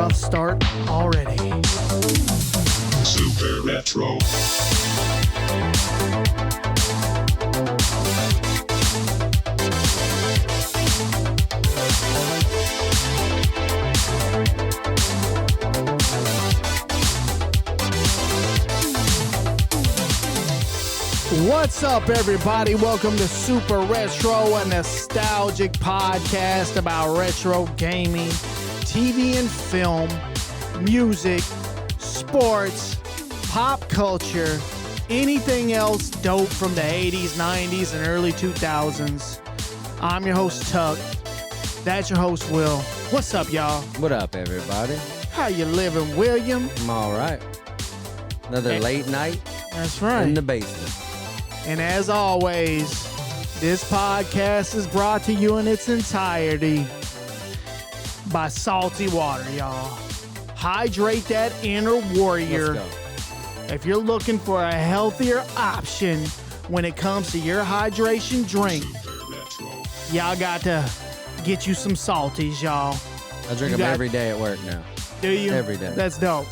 rough start already. Super Retro. What's up, everybody? Welcome to Super Retro, a nostalgic podcast about retro gaming, TV and film, music, sports, pop culture, anything else dope from the 80s, 90s, and early 2000s. I'm your host, Tuck. That's your host, Will. What's up, y'all? What up, everybody? How you living, William? I'm all right. Another late night That's right. in the basement. And as always, this podcast is brought to you in its entirety by Salty Water, y'all. Hydrate that inner warrior. Let's go. If you're looking for a healthier option when it comes to your hydration drink, y'all got to get you some salties, y'all. I drink them every day at work now. Do you? Every day. That's dope.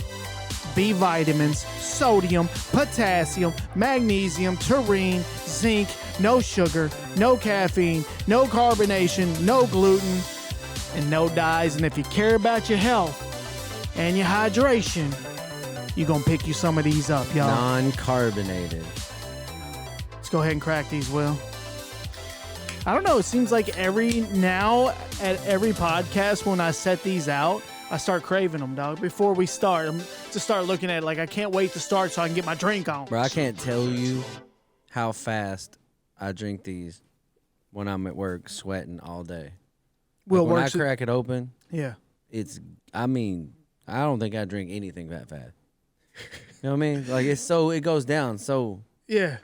B vitamins, sodium, potassium, magnesium, taurine, zinc, no sugar, no caffeine, no carbonation, no gluten, and no dyes. And if you care about your health and your hydration, you're going to pick you some of these up, y'all. Non-carbonated. Let's go ahead and crack these, Will. I don't know. It seems like at every podcast when I set these out, I start craving them, dog. Before we start, I'm to start looking at it like I can't wait to start so I can get my drink on. Bro, I can't tell you how fast I drink these when I'm at work sweating all day. Will, When I crack it open, yeah. I don't think I drink anything that fast. You know what I mean? Like, it goes down so, Yeah.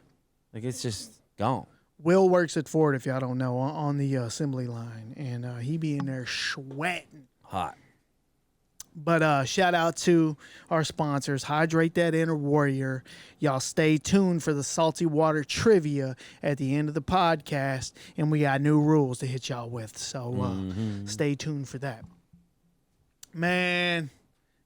like, it's just gone. Will works at Ford, if y'all don't know, on the assembly line, and he be in there sweating. Hot. But shout out to our sponsors, Hydrate That Inner Warrior. Y'all stay tuned for the Salty Water trivia at the end of the podcast, and we got new rules to hit y'all with. So stay tuned for that. Man,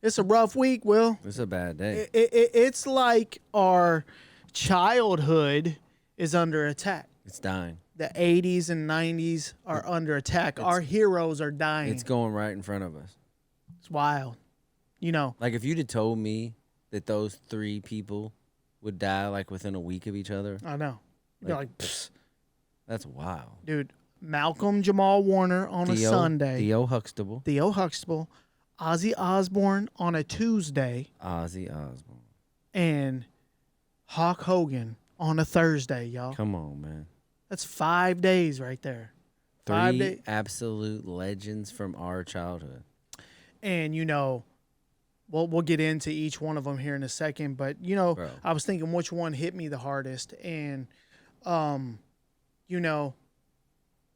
it's a rough week, Will. It's a bad day. It's like our childhood is under attack. It's dying. The 80s and 90s are under attack. Our heroes are dying. It's going right in front of us. It's wild. You know. Like, if you'd have told me that those three people would die, like, within a week of each other. I know. You'd be like, pfft. That's wild. Dude, Malcolm Jamal Warner on a Sunday. Theo Huxtable. Ozzy Osbourne on a Tuesday. Ozzy Osbourne. And Hogan on a Thursday, y'all. Come on, man. That's 5 days right there. 5 days. Absolute legends from our childhood. And, you know, we'll get into each one of them here in a second. But, you know, Bro. I was thinking which one hit me the hardest. And, you know,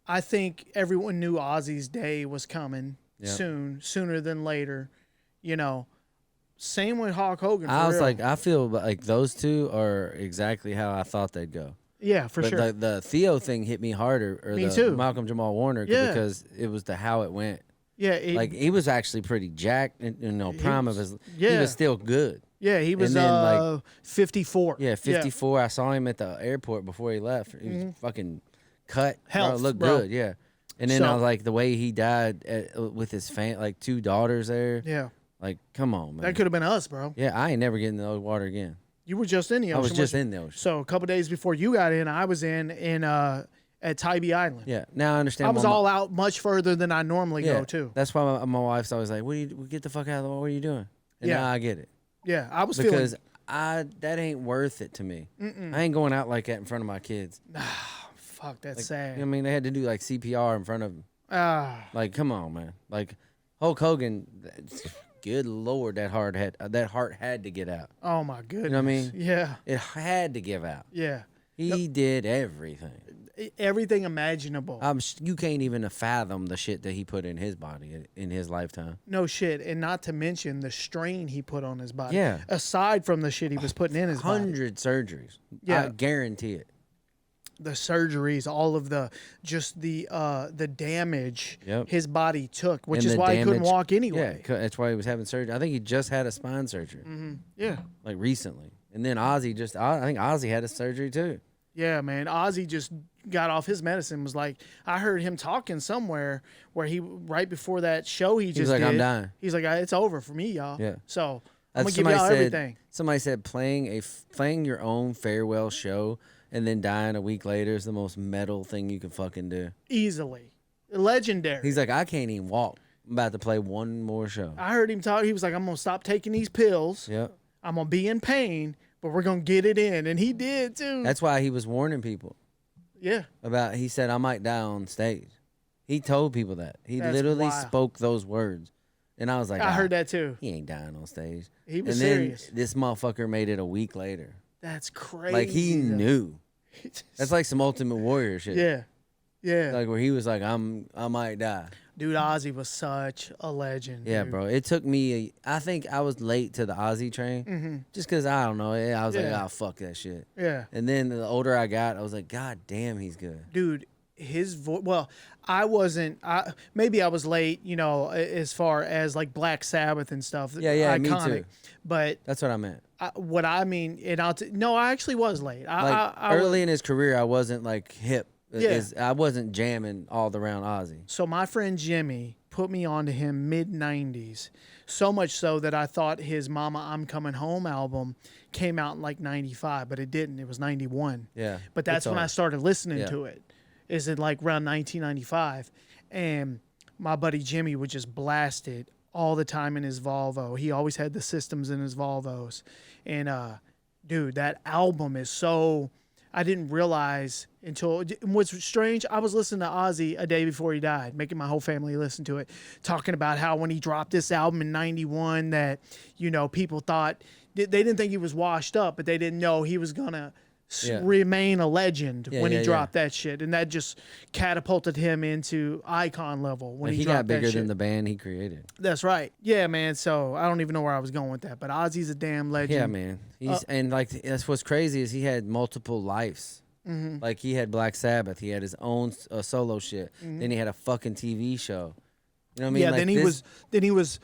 I think everyone knew Ozzy's day was coming sooner than later. You know, same with Hogan. I feel like those two are exactly how I thought they'd go. Yeah, for but sure. The Theo thing hit me harder. Or Me too. Malcolm Jamal Warner. Yeah. Because it was how it went. Yeah, like, he was actually pretty jacked, prime of his. Yeah. He was still good. Yeah, he was then, 54. Yeah, 54. Yeah. I saw him at the airport before he left. He was fucking cut. Health, looked bro. good. Yeah, and then I was like, the way he died with his like 2 daughters there. Yeah, like, come on, man. That could have been us, bro. Yeah, I ain't never getting in the water again. You were just in the ocean. I was just in the ocean. So a couple days before you got in, I was in at Tybee Island. Yeah, now I understand. I was all out much further than I normally go too. That's why my wife's always like, get the fuck out of the water. What are you doing? And now I get it. Yeah, I was because feeling... that ain't worth it to me. I ain't going out like that in front of my kids. Fuck, that's sad. I mean, they had to do like CPR in front of them. Like, come on, man. Like, Hulk Hogan, good Lord, that heart had to get out. Oh my goodness. You know what I mean? Yeah. It had to give out. Yeah. He did everything. Everything imaginable. You can't even fathom the shit that he put in his body in his lifetime. No shit. And not to mention the strain he put on his body. Yeah. Aside from the shit he was putting in his body. 100 surgeries. Yeah. I guarantee it. the surgeries, all of the damage his body took, which is why he couldn't walk anyway. Yeah, that's why he was having surgery. I think he just had a spine surgery. Yeah, like recently. And then Ozzy I think Ozzy had a surgery too. Yeah, man. Ozzy just got off his medicine. Was like, I heard him talking somewhere where he right before that show he just like, did. I'm dying. He's like, it's over for me, y'all. Yeah. So I'm gonna give y'all everything. Somebody said playing your own farewell show and then dying a week later is the most metal thing you can fucking do. Easily, legendary. He's like, I can't even walk. I'm about to play one more show. I heard him talk. He was like, I'm gonna stop taking these pills. Yep. I'm gonna be in pain, but we're gonna get it in, and he did too. That's why he was warning people. Yeah. He said, I might die on stage. He told people that. He literally spoke those words. And I was like, I heard that too. He ain't dying on stage. He was serious. Then this motherfucker made it a week later. That's crazy. Like he knew. That's like some Ultimate Warrior shit. Yeah. Yeah. Like where he was like, I might die. Dude, Ozzy was such a legend. Yeah, dude. bro. It took me, I think I was late to the Ozzy train. Just because, I don't know. I was like, fuck that shit. Yeah. And then the older I got, I was like, God damn, he's good. Dude, his voice, well, I wasn't, maybe I was late, as far as like Black Sabbath and stuff. Yeah, iconic. Me too. But that's what I meant. What I mean, and no, I actually was late. Early in his career, I wasn't like hip. Yeah. I wasn't jamming all around Ozzy. So my friend Jimmy put me onto him mid-90s, so much so that I thought his Mama I'm Coming Home album came out in like 95, but it didn't. It was 91. Yeah. But that's when I started listening to it, is it like around 1995. And my buddy Jimmy would just blast it all the time in his Volvo. He always had the systems in his Volvos. And, dude, that album is so... I didn't realize until, what's strange, I was listening to Ozzy a day before he died, making my whole family listen to it, talking about how when he dropped this album in 91 that, people thought, they didn't think he was washed up, but they didn't know he was going to remain a legend when he dropped that shit. And that just catapulted him into icon level when he dropped that shit. He got bigger than the band he created. That's right. Yeah, man. So I don't even know where I was going with that, but Ozzy's a damn legend. Yeah, man. And like, that's what's crazy is he had multiple lives. Like he had Black Sabbath. He had his own solo shit. Then he had a fucking TV show. You know what I mean? Yeah, like then he was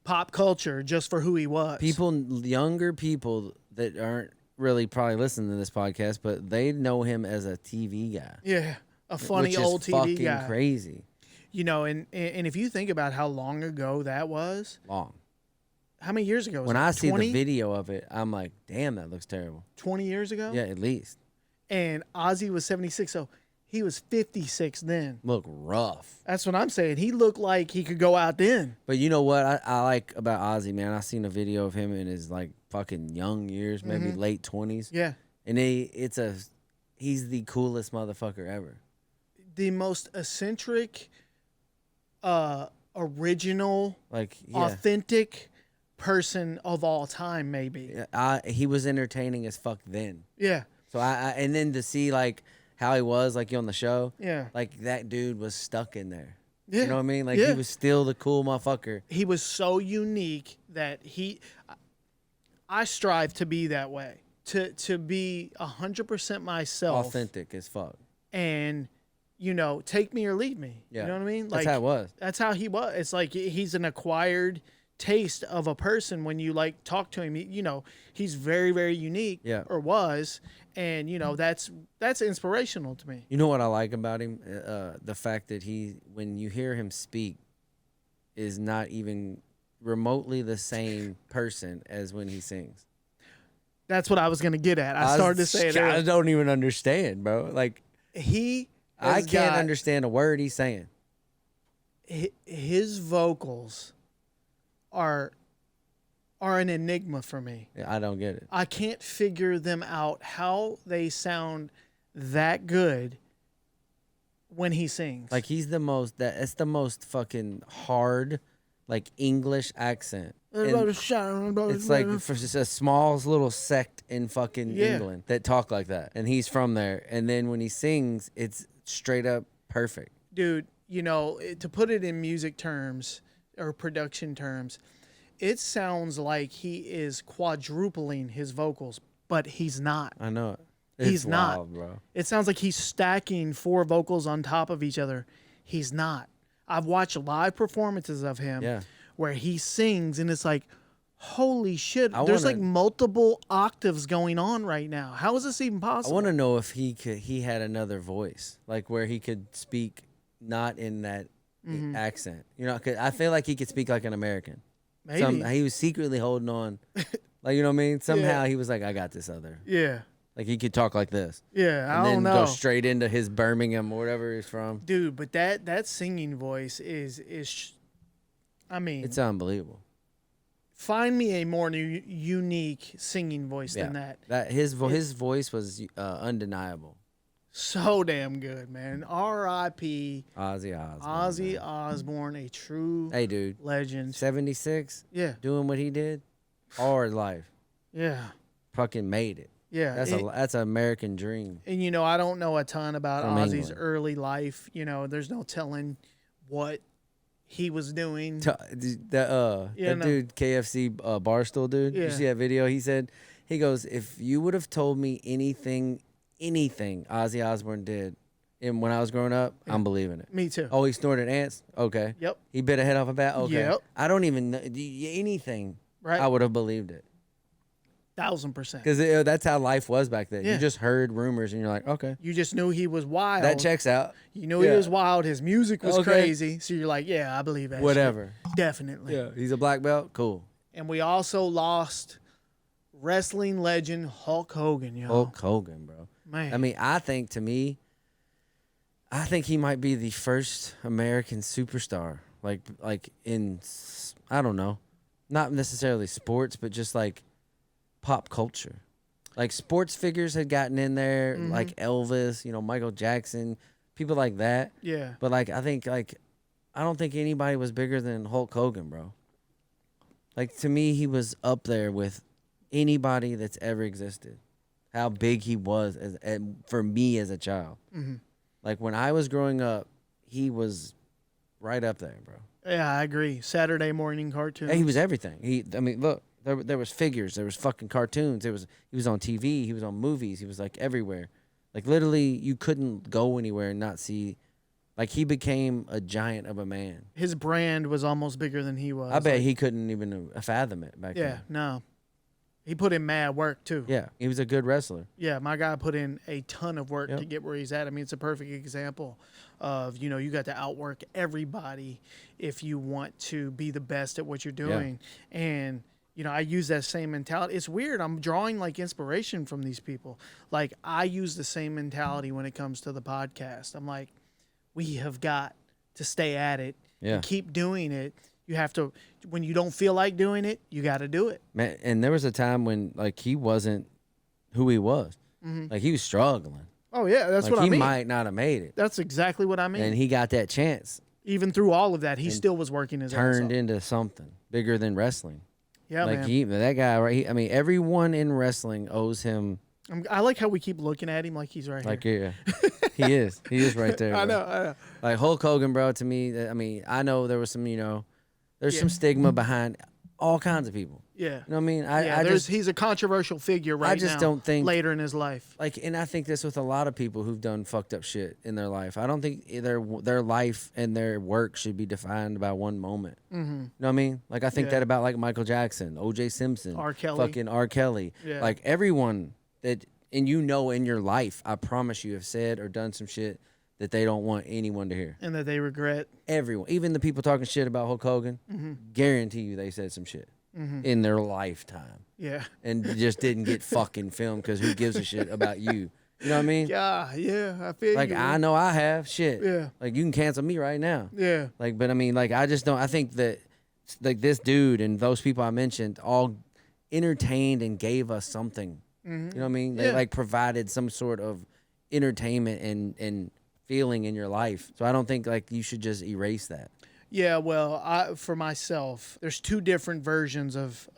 pop culture just for who he was. Younger people that aren't really probably listening to this podcast, but they know him as a TV guy. Yeah, a funny old TV fucking guy. Crazy. And if you think about how long ago that was, how many years ago was when it? I see the video of it, I'm like, damn, that looks terrible. 20 years ago? Yeah, at least. And Ozzy was 76, so he was 56 then. Look rough. That's what I'm saying. He looked like he could go out then. But you know what I like about Ozzy, man? I seen a video of him in his like fucking young years, maybe late 20s. Yeah. And he's the coolest motherfucker ever. The most eccentric, original, authentic person of all time, maybe. He was entertaining as fuck then. Yeah. So and then to see like how he was like on the show, like that dude was stuck in there. Yeah. You know what I mean? Like he was still the cool motherfucker. He was so unique that I strive to be that way, to be 100% myself, authentic as fuck, and take me or leave me. Yeah. You know what I mean? Like, that's how it was. That's how he was. It's like he's an acquired taste of a person when you like talk to him. He's very, very unique. Yeah. Or was. And that's inspirational to me. You know what I like about him? The fact that when you hear him speak, is not even remotely the same person as when he sings. That's what I was gonna get at. I started to say it. I don't even understand, bro. Like I can't understand a word he's saying. His vocals are an enigma for me. Yeah, I don't get it. I can't figure them out, how they sound that good when he sings. Like it's the most fucking hard, like English accent. It's like for just a small little sect in fucking England that talk like that. And he's from there. And then when he sings, it's straight up perfect. Dude, to put it in music terms or production terms, it sounds like he is quadrupling his vocals, but he's not. I know it. He's not. Wild, bro. It sounds like he's stacking 4 vocals on top of each other. He's not. I've watched live performances of him where he sings, and it's like, holy shit, there's like multiple octaves going on right now. How is this even possible? I want to know if he had another voice, like where he could speak not in that accent. You know, 'cause I feel like he could speak like an American. Maybe. He was secretly holding on. Like, you know what I mean? Somehow he was like, I got this other. Yeah. Like, he could talk like this. Yeah, and I don't know. then go straight into his Birmingham or whatever he's from. Dude, but that singing voice is I mean, it's unbelievable. Find me a more unique singing voice than that. His voice was undeniable. So damn good, man. R.I.P. Ozzy Osbourne. Ozzy Osbourne, a true legend. 76? Yeah. Doing what he did all his life. Yeah. Fucking made it. Yeah. That's an American dream. And, you know, I don't know a ton about Ozzy's England. early life. You know, there's no telling what he was doing. That dude, KFC Barstool dude, you see that video? He goes, if you would have told me anything Ozzy Osbourne did when I was growing up, I'm believing it. Me too. Oh, he snorted ants? Okay. Yep. He bit a head off a bat? Okay. Yep. I don't even know anything. Right. I would have believed it. 1000%. Because that's how life was back then. Yeah. You just heard rumors and you're like, okay. You just knew he was wild. That checks out. You knew he was wild. His music was crazy. So you're like, yeah, I believe that. Whatever. Shit. Definitely. Yeah. He's a black belt? Cool. And we also lost wrestling legend Hulk Hogan, yo. Hulk Hogan, bro. Man. I mean, I think he might be the first American superstar. Like in, I don't know, not necessarily sports, but just like pop culture. Like sports figures had gotten in there, like Elvis, you know, Michael Jackson, people like that. Yeah. But like, I don't think anybody was bigger than Hulk Hogan, bro. Like, to me, he was up there with anybody that's ever existed. How big he was for me as a child. Mm-hmm. Like, when I was growing up, he was right up there, bro. Yeah, I agree. Saturday morning cartoons. He was everything. I mean, look, there was figures, there was fucking cartoons. He was on TV, he was on movies, he was like everywhere. Like, literally, you couldn't go anywhere and not see. Like, he became a giant of a man. His brand was almost bigger than he was. I bet he couldn't even fathom it back then. Yeah, no. He put in mad work, too. Yeah, he was a good wrestler. Yeah, my guy put in a ton of work to get where he's at. I mean, it's a perfect example of, you know, you got to outwork everybody if you want to be the best at what you're doing. Yeah. And, you know, I use that same mentality. It's weird. I'm drawing, like, inspiration from these people. Like, I use the same mentality when it comes to the podcast. I'm like, we have got to stay at it and keep doing it. You have to, when you don't feel like doing it, you got to do it. Man, and there was a time when, like, he wasn't who he was. Mm-hmm. Like, he was struggling. Oh, yeah, that's what I mean. He might not have made it. That's exactly what I mean. And he got that chance. Even through all of that, he still was working his ass off. Turned into something bigger than wrestling. Yeah, like, man. That guy, right? I mean, everyone in wrestling owes him. I like how we keep looking at him like he's right here. He is. He is right there. I know. Like, Hulk Hogan, bro, to me, I mean, I know there was some, you know, there's some stigma behind all kinds of people. Yeah. You know what I mean? He's a controversial figure right now. I just don't think. Later in his life. Like, and I think this with a lot of people who've done fucked up shit in their life. I don't think their life and their work should be defined by one moment. Mm-hmm. You know what I mean? Like, I think that about, like, Michael Jackson, O.J. Simpson. R. Kelly. Fucking R. Kelly. Yeah. Like, everyone that, and you know in your life, I promise you have said or done some shit that they don't want anyone to hear. And that they regret. Everyone. Even the people talking shit about Hulk Hogan, guarantee you they said some shit in their lifetime. Yeah. And just didn't get fucking filmed because who gives a shit about you? You know what I mean? Yeah, I feel like, you. I know I have. Shit. Yeah. Like, you can cancel me right now. Yeah. Like, but I mean, like, I just don't. I think that, like, this dude and those people I mentioned all entertained and gave us something. You know what I mean? They, like, provided some sort of entertainment and feeling in your life. So I don't think, like, you should just erase that. Yeah, well, for myself, there's two different versions of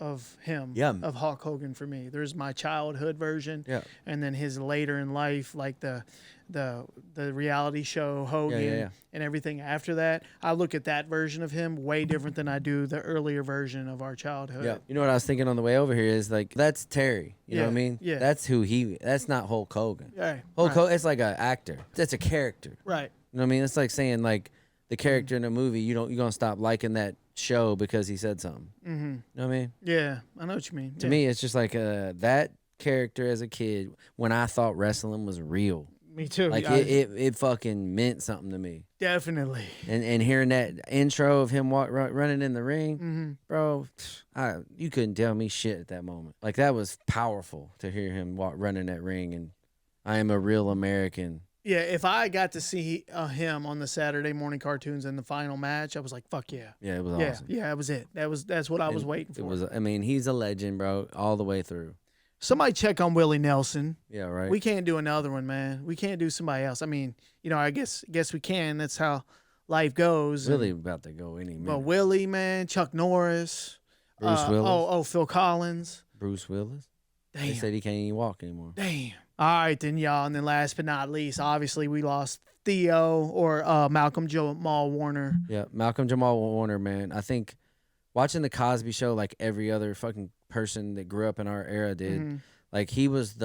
him, of Hulk Hogan for me. There's my childhood version, and then his later in life, like the the reality show Hogan and everything after that, I look at that version of him way different than I do the earlier version of our childhood. Yeah. You know what I was thinking on the way over here is like, that's Terry. You know what I mean? Yeah. That's that's not Hulk Hogan. Right. Hulk Hogan, it's like an actor. That's a character. Right. You know what I mean? It's like saying like the character in a movie, you're going to stop liking that show because he said something. Mm-hmm. You know what I mean? Yeah. I know what you mean. To me, it's just like that character as a kid when I thought wrestling was real. Me too. Like it fucking meant something to me. Definitely. And hearing that intro of him running in the ring, bro, you couldn't tell me shit at that moment. Like that was powerful to hear him running that ring, and I am a real American. Yeah, if I got to see him on the Saturday morning cartoons in the final match, I was like, fuck yeah. Yeah, it was awesome. Yeah, that was it. That's what I was waiting for. I mean, he's a legend, bro, all the way through. Somebody check on Willie Nelson. Yeah, right. We can't do another one, man. We can't do somebody else. I mean, I guess we can. That's how life goes. Willie about to go any minute. But Willie, man, Chuck Norris. Bruce Willis. Phil Collins. Bruce Willis. Damn. They said he can't even walk anymore. Damn. All right, then, y'all. And then last but not least, obviously, we lost Theo or Malcolm Jamal Warner. Yeah, Malcolm Jamal Warner, man. I think watching the Cosby Show like every other fucking person that grew up in our era did, like he was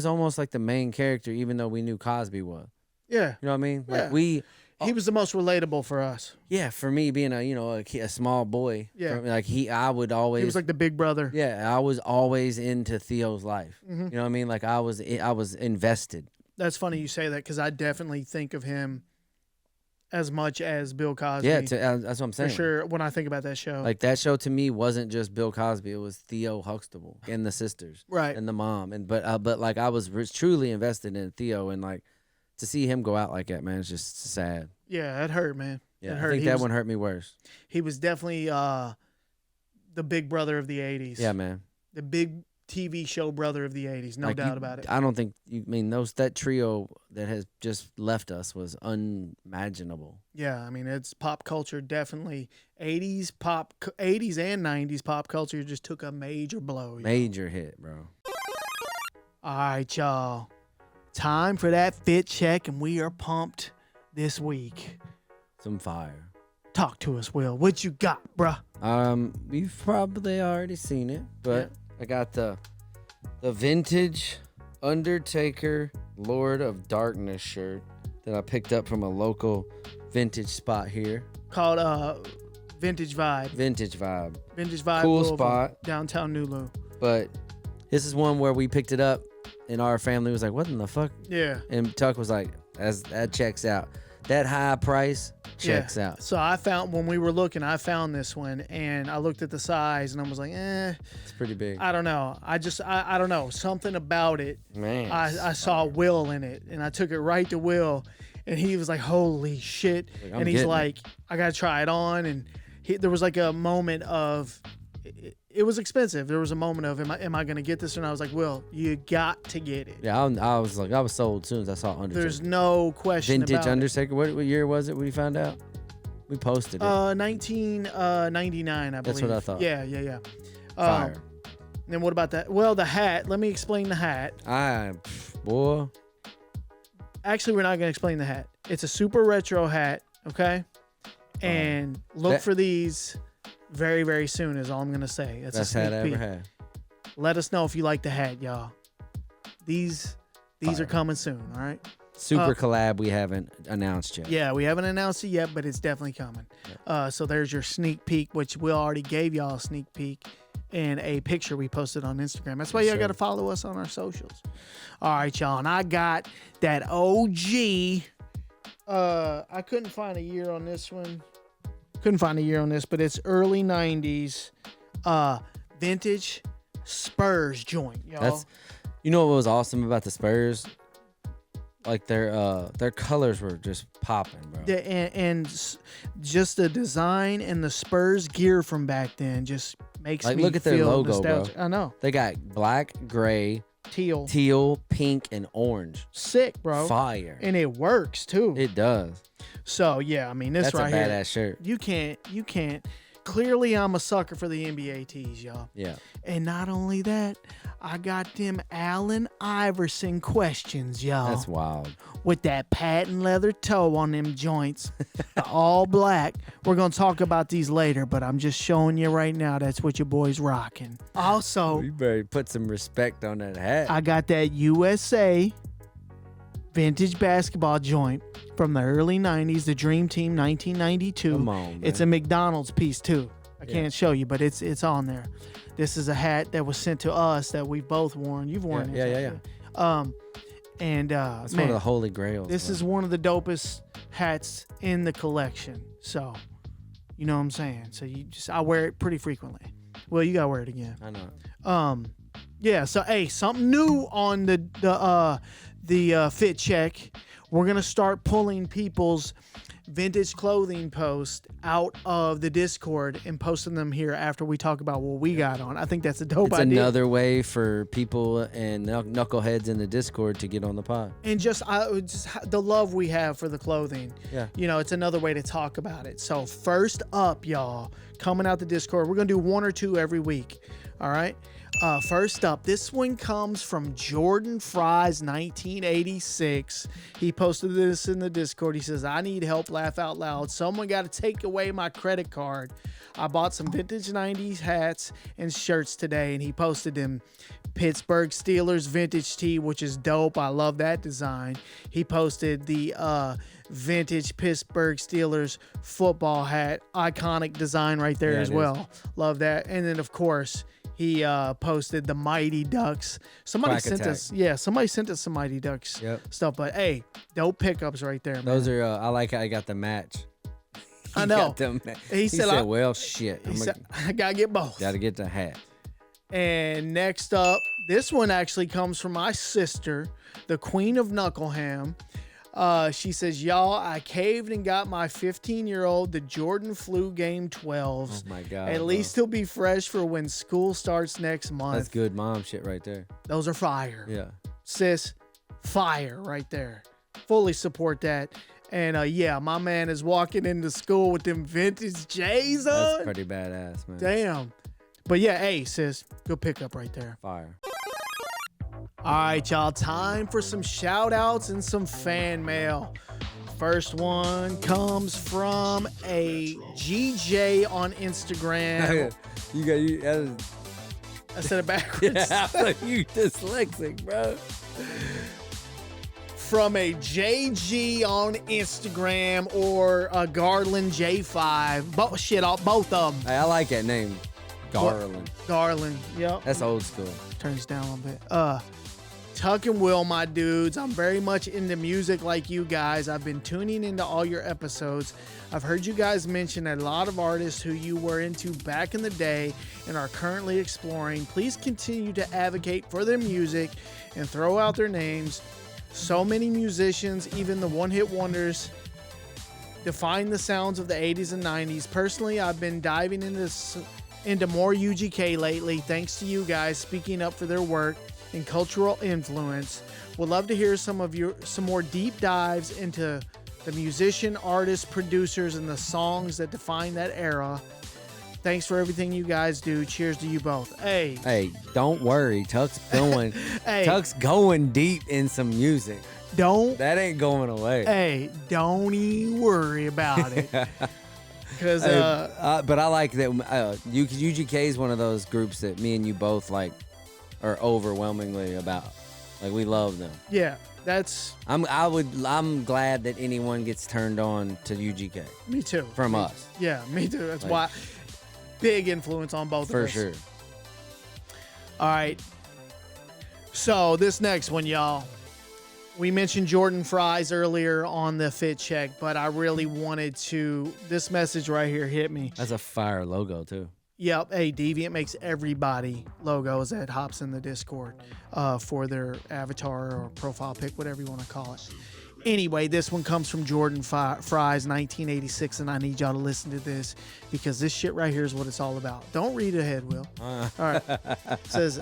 almost like the main character, even though we knew Cosby was. Yeah. You know what I mean? Like he was the most relatable for us. Yeah, for me being a small boy. Yeah. I would always. He was like the big brother. Yeah, I was always into Theo's life. You know what I mean? Like I was invested. That's funny you say that because I definitely think of him as much as Bill Cosby. Yeah, that's what I'm saying. For sure, when I think about that show. Like that show to me wasn't just Bill Cosby; it was Theo Huxtable and the sisters, right, and the mom, but like I was truly invested in Theo, and like to see him go out like that, man, it's just sad. Yeah, it hurt, man. Yeah, it hurt. I think that one hurt me worse. He was definitely the big brother of the '80s. Yeah, man. The big TV show brother of the '80s, no doubt about it. I don't think that trio that has just left us was unimaginable. Yeah, I mean it's pop culture definitely. '80s and '90s pop culture just took a major blow. Major hit, bro. All right, y'all. Time for that fit check, and we are pumped this week. Some fire. Talk to us, Will. What you got, bruh? You've probably already seen it, but I got the vintage Undertaker Lord of Darkness shirt that I picked up from a local vintage spot here. Called Vintage Vibe. Vintage Vibe. Vintage Vibe. Cool Louisville, spot. Downtown Nulu. But this is one where we picked it up and our family was like, what in the fuck? Yeah. And Tuck was like, that checks out. That high price checks out. So when we were looking, I found this one and I looked at the size and I was like, it's pretty big. I don't know. I don't know. Something about it. Man. I saw Will in it and I took it right to Will and he was like, holy shit. Like, and he's like, I got to try it on. And there was like a moment of, it was expensive. There was a moment of, am I going to get this? And I was like, Will, you got to get it. Yeah, I was sold as soon as I saw Undertaker. There's no question Vintage about Undertaker. What year was it when you found out? We posted it. 1999, I believe. That's what I thought. Yeah. Fire. Then what about that? Well, the hat. Let me explain the hat. Boy. Actually, we're not going to explain the hat. It's a super retro hat, okay? And look for these very, very soon is all I'm going to say. That's best a hat I sneak ever peek. had. Let us know if you like the hat, y'all. These are coming soon, all right? Super collab we haven't announced yet. Yeah, we haven't announced it yet, but it's definitely coming. Yep. So there's your sneak peek, which we already gave y'all a sneak peek and a picture we posted on Instagram. That's why y'all got to follow us on our socials. All right, y'all. And I got that OG. I couldn't find a year on this one. But it's early 90s vintage Spurs joint, y'all. You know what was awesome about the Spurs? Like their colors were just popping, bro. And just the design and the Spurs gear from back then just makes me look at their feel logo, nostalgic. bro. I know. They got black, gray, teal, pink, and orange. Sick, bro. Fire. And it works too. It does. So yeah, I mean that's right a here. badass shirt. You can't clearly I'm a sucker for the NBA tees, y'all. Yeah. And not only that, I got them Allen Iverson questions, y'all. That's wild. With that patent leather toe on them joints, all black. We're going to talk about these later, but I'm just showing you right now that's what your boy's rocking. Also, You better put some respect on that hat. I got that USA vintage basketball joint from the early 90s, the Dream Team 1992. Come on, man. It's a McDonald's piece too. I can't show you, but it's on there. This is a hat that was sent to us that we've both worn. You've worn it. Yeah. And It's man, one of the holy grails. this is one of the dopest hats in the collection. So, you know what I'm saying? So I wear it pretty frequently. Well, you gotta wear it again. I know. Yeah. So hey, something new on the fit check. We're gonna start pulling people's vintage clothing posts out of the Discord and posting them here after we talk about what we got on. I think that's a dope It's idea. another way for people and knuckleheads in the Discord to get on the pod. And just the love we have for the clothing. Yeah. You know, it's another way to talk about it. So first up, y'all, coming out the Discord, we're going to do one or two every week. All right. First up, this one comes from Jordan Fry's 1986. He posted this in the Discord. He says, I need help, laugh out loud. Someone got to take away my credit card. I bought some vintage 90s hats and shirts today, and he posted them. Pittsburgh Steelers vintage tee, which is dope. I love that design. He posted the vintage Pittsburgh Steelers football hat. Iconic design right there as well. Love that. And then, of course, he posted the Mighty Ducks. Somebody sent us some Mighty Ducks stuff. But hey, dope pickups right there, man. Those are, I like how I got the match. I know. He said, well, shit. I got to get both. Got to get the hat. And next up, this one actually comes from my sister, the Queen of Knuckleham. She says, y'all, I caved and got my 15-year-old the Jordan Flu Game 12s. Oh, my God. At least he'll be fresh for when school starts next month. That's good mom shit right there. Those are fire. Yeah. Sis, fire right there. Fully support that. And, yeah, my man is walking into school with them vintage J's on. That's pretty badass, man. Damn. But, yeah, hey, sis, good pickup right there. Fire. All right, y'all, time for some shout outs and some fan mail. First one comes from a GJ on Instagram. I said it backwards. Yeah, you dyslexic, bro. From a JG on Instagram or a Garland J5. Both of them. Hey, I like that name. Garland. Garland, yep. That's old school. Turns down a little bit. Tuck and Will, my dudes. I'm very much into music like you guys. I've been tuning into all your episodes. I've heard you guys mention a lot of artists who you were into back in the day and are currently exploring. Please continue to advocate for their music and throw out their names. So many musicians, even the one-hit wonders, define the sounds of the 80s and 90s. Personally, I've been diving into more UGK lately, thanks to you guys speaking up for their work and cultural influence. Would love to hear some more deep dives into the musician, artists, producers, and the songs that define that era. Thanks for everything you guys do. Cheers to you both. Hey, don't worry. Tuck's going. Tuck's going deep in some music. That ain't going away. Hey, don't even worry about it. Because, but I like that. UGK is one of those groups that me and you both like are overwhelmingly about. Like, we love them. Yeah, that's. I'm glad that anyone gets turned on to UGK. Me too. From us. Yeah, me too. That's why. Big influence on both of us. For sure. All right. So this next one, y'all. We mentioned Jordan Fries earlier on the fit check, but I really wanted to. This message right here hit me. That's a fire logo too. Yep. Hey, Deviant makes everybody logos that hops in the Discord for their avatar or profile pic, whatever you want to call it. Anyway, this one comes from Jordan Fries, 1986, and I need y'all to listen to this because this shit right here is what it's all about. Don't read ahead, Will. All right. It says,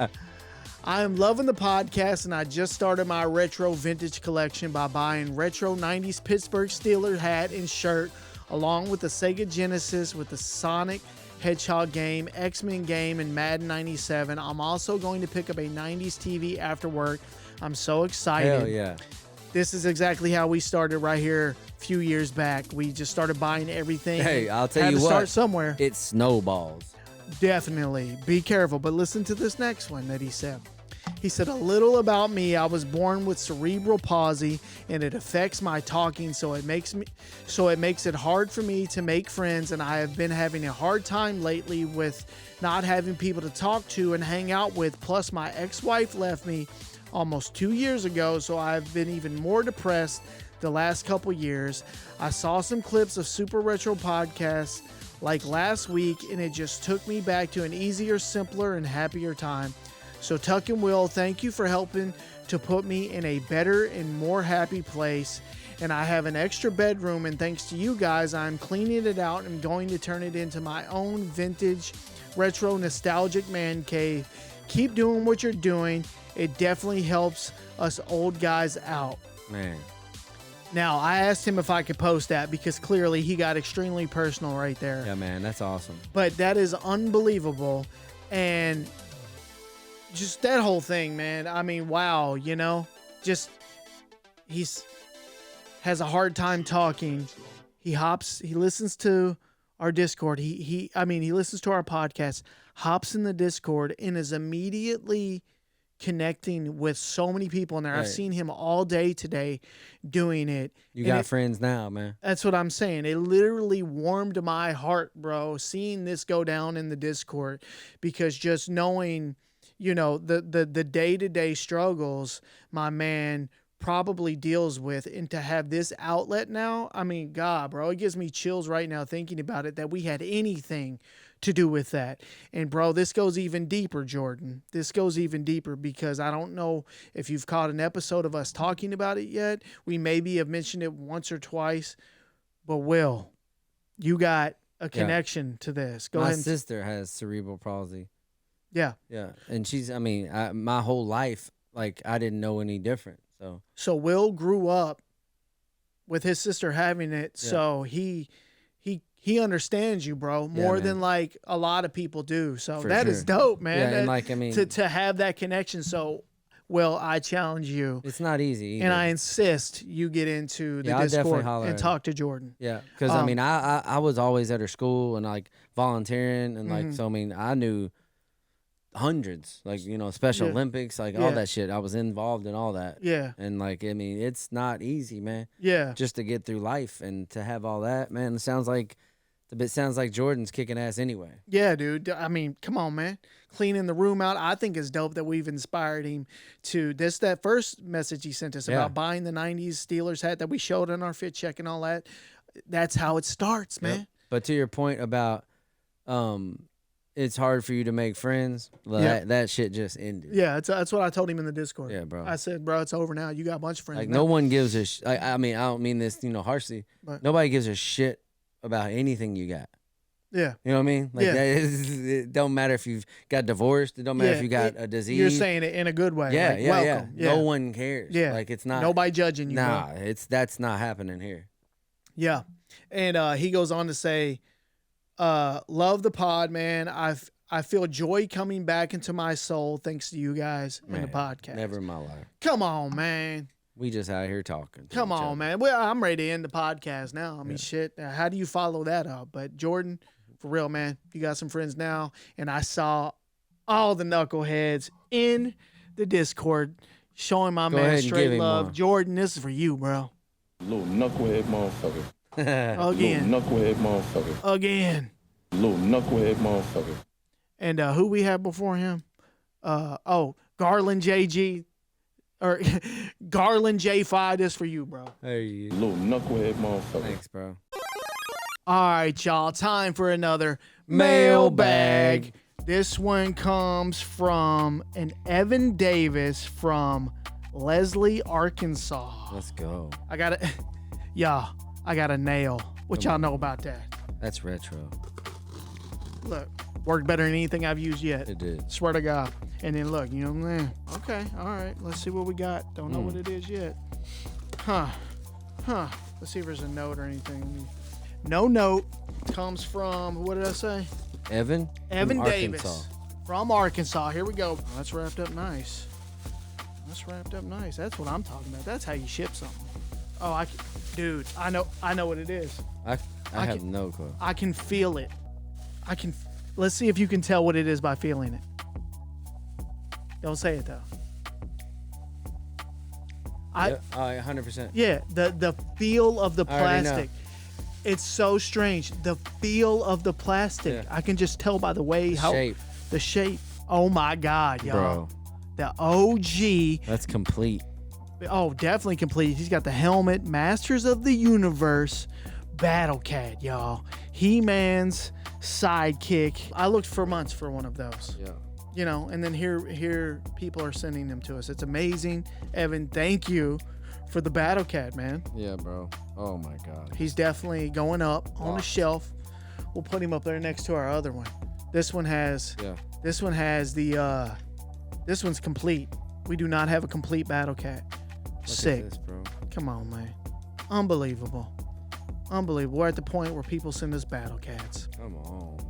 I am loving the podcast, and I just started my retro vintage collection by buying retro 90s Pittsburgh Steelers hat and shirt, along with the Sega Genesis with the Sonic Hedgehog game, X-Men game, and Madden 97. I'm also going to pick up a 90s TV after work. I'm so excited. Hell yeah. This is exactly how we started right here a few years back. We just started buying everything. Hey, I'll tell Had you to what. start somewhere. It snowballs. Definitely. Be careful. But listen to this next one that he said. He said, a little about me. I was born with cerebral palsy and it affects my talking, so it makes it hard for me to make friends, and I have been having a hard time lately with not having people to talk to and hang out with. Plus my ex-wife left me almost 2 years ago, so I've been even more depressed the last couple years. I saw some clips of Super Retro podcasts like last week, and it just took me back to an easier, simpler, and happier time. So Tuck and Will, thank you for helping to put me in a better and more happy place. And I have an extra bedroom, and thanks to you guys, I'm cleaning it out and going to turn it into my own vintage, retro, nostalgic man cave. Keep doing what you're doing. It definitely helps us old guys out. Man. Now, I asked him if I could post that because clearly he got extremely personal right there. Yeah, man, that's awesome. But that is unbelievable. And just that whole thing, man. I mean, wow, you know, just has a hard time talking. He listens to our Discord. He listens to our podcast, hops in the Discord, and is immediately connecting with so many people in there. Right. I've seen him all day today doing it. You got friends now, man. That's what I'm saying. It literally warmed my heart, bro, seeing this go down in the Discord, because just knowing, you know, the day-to-day struggles my man probably deals with, and to have this outlet now, I mean, God, bro, it gives me chills right now thinking about it, that we had anything to do with that. And bro, this goes even deeper, Jordan. This goes even deeper, because I don't know if you've caught an episode of us talking about it yet. We maybe have mentioned it once or twice, but Will, you got a connection to this. Go ahead. My sister has cerebral palsy. Yeah. Yeah. And she's, my whole life, like, I didn't know any different. So Will grew up with his sister having it. Yeah. So he understands you, bro, more than like a lot of people do. So that is dope, man. Yeah, and like, I mean, to have that connection. So, Will, I challenge you. It's not easy either. And I insist you get into the Discord and talk to Jordan. Yeah. Because, I was always at her school and like volunteering and like, so, I knew hundreds, like, you know, Special Olympics, like all that shit. I was involved in all that. Yeah. And like, it's not easy, man. Yeah. Just to get through life and to have all that, man. It sounds like Jordan's kicking ass anyway. Yeah, dude. I mean, come on, man. Cleaning the room out. I think it's dope that we've inspired him to this. That first message he sent us about buying the 90s Steelers hat that we showed in our fit check and all that. That's how it starts, man. Yep. But to your point about, it's hard for you to make friends. That shit just ended. Yeah, that's what I told him in the Discord. Yeah, bro. I said, bro, it's over now. You got a bunch of friends. Like, now. no one gives a I don't mean this, you know, harshly. But nobody gives a shit about anything you got. Yeah. You know what I mean? Like, it don't matter if you've got divorced. It don't matter if you got a disease. You're saying it in a good way. Yeah, like, yeah, welcome. Yeah. No one cares. Yeah. Like, it's not. Nobody judging you. Nah, bro. that's not happening here. Yeah. And he goes on to say, love the pod, man. I feel joy coming back into my soul thanks to you guys in the podcast. Never in my life. Come on, man. We just out here talking. Come on, man. Well, I'm ready to end the podcast now. I mean, shit. How do you follow that up? But Jordan, for real, man, you got some friends now. And I saw all the knuckleheads in the Discord showing my man straight love. Jordan, this is for you, bro. Little knucklehead motherfucker. Again. Little knucklehead motherfucker. Again. Little knucklehead motherfucker. And who we had before him? Garland JG. Or Garland J5, this for you, bro. Hey, little knucklehead motherfucker. Thanks, bro. All right, y'all. Time for another mailbag. This one comes from an Evan Davis from Leslie, Arkansas. Let's go. I got a nail. What y'all know about that? That's retro. Look, worked better than anything I've used yet. It did. Swear to God. And then look, you know, okay, all right, let's see what we got. Don't know what it is yet. Huh. Let's see if there's a note or anything. No note. Comes from, what did I say? Evan Davis Arkansas. from Arkansas. Here we go. Oh, that's wrapped up nice. That's what I'm talking about. That's how you ship something. Oh, dude, I know what it is. I have no clue. I can feel it. Let's see if you can tell what it is by feeling it. Don't say it though. 100%. Yeah, the feel of the plastic. It's so strange. The feel of the plastic. Yeah. I can just tell by the way the shape. Oh my God, y'all. Bro. The OG. That's complete. Oh, definitely complete. He's got the helmet, Masters of the Universe, Battle Cat, y'all. He-Man's sidekick. I looked for months for one of those. Yeah. You know, and then here people are sending them to us. It's amazing. Evan, thank you for the Battle Cat, man. Yeah, bro. Oh my God. He's definitely going up on the shelf. We'll put him up there next to our other one. This one has this one's complete. We do not have a complete Battle Cat. Sick. Look at this, bro. Come on, man. Unbelievable. We're at the point where people send us Battle Cats. Come on, man.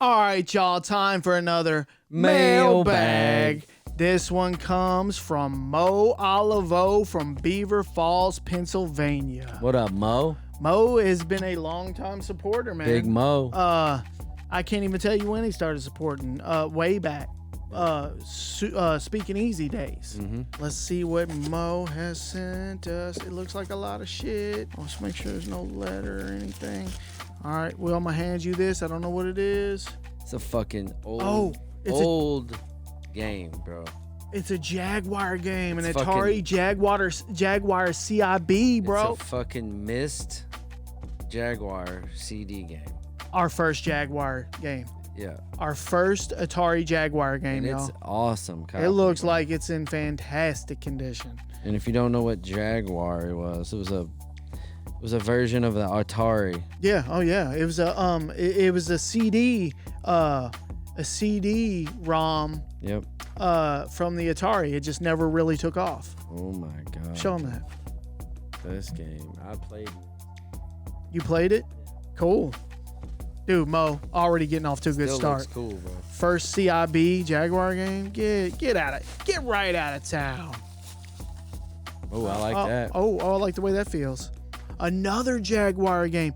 All right, y'all. Time for another Mailbag. This one comes from Mo Olivo from Beaver Falls, Pennsylvania. What up, Mo? Mo has been a long-time supporter, man. Big Mo. I can't even tell you when he started supporting. Way back. Speaking Easy days. Mm-hmm. Let's see what Mo has sent us. It looks like a lot of shit. Let's make sure there's no letter or anything. All right, well, I'm gonna hand you this. I don't know what it is. It's a fucking old game, bro. It's a Jaguar game, It's an Atari Jaguar CIB, bro. It's a fucking missed Jaguar CD game. Our first Jaguar game. Yeah. Our first Atari Jaguar game, And y'all. it's awesome. It looks like it's in fantastic condition. And if you don't know what Jaguar was, it was a version of the Atari. Yeah. Oh yeah. It was a CD ROM. Yep. From the Atari. It just never really took off. Oh my God. Show them that. This game, I played. You played it? Cool. Dude, Mo, already getting off to a good Still start. looks cool, bro. First CIB Jaguar game. Get right out of town. Oh, I like that. Oh, I like the way that feels. Another Jaguar game.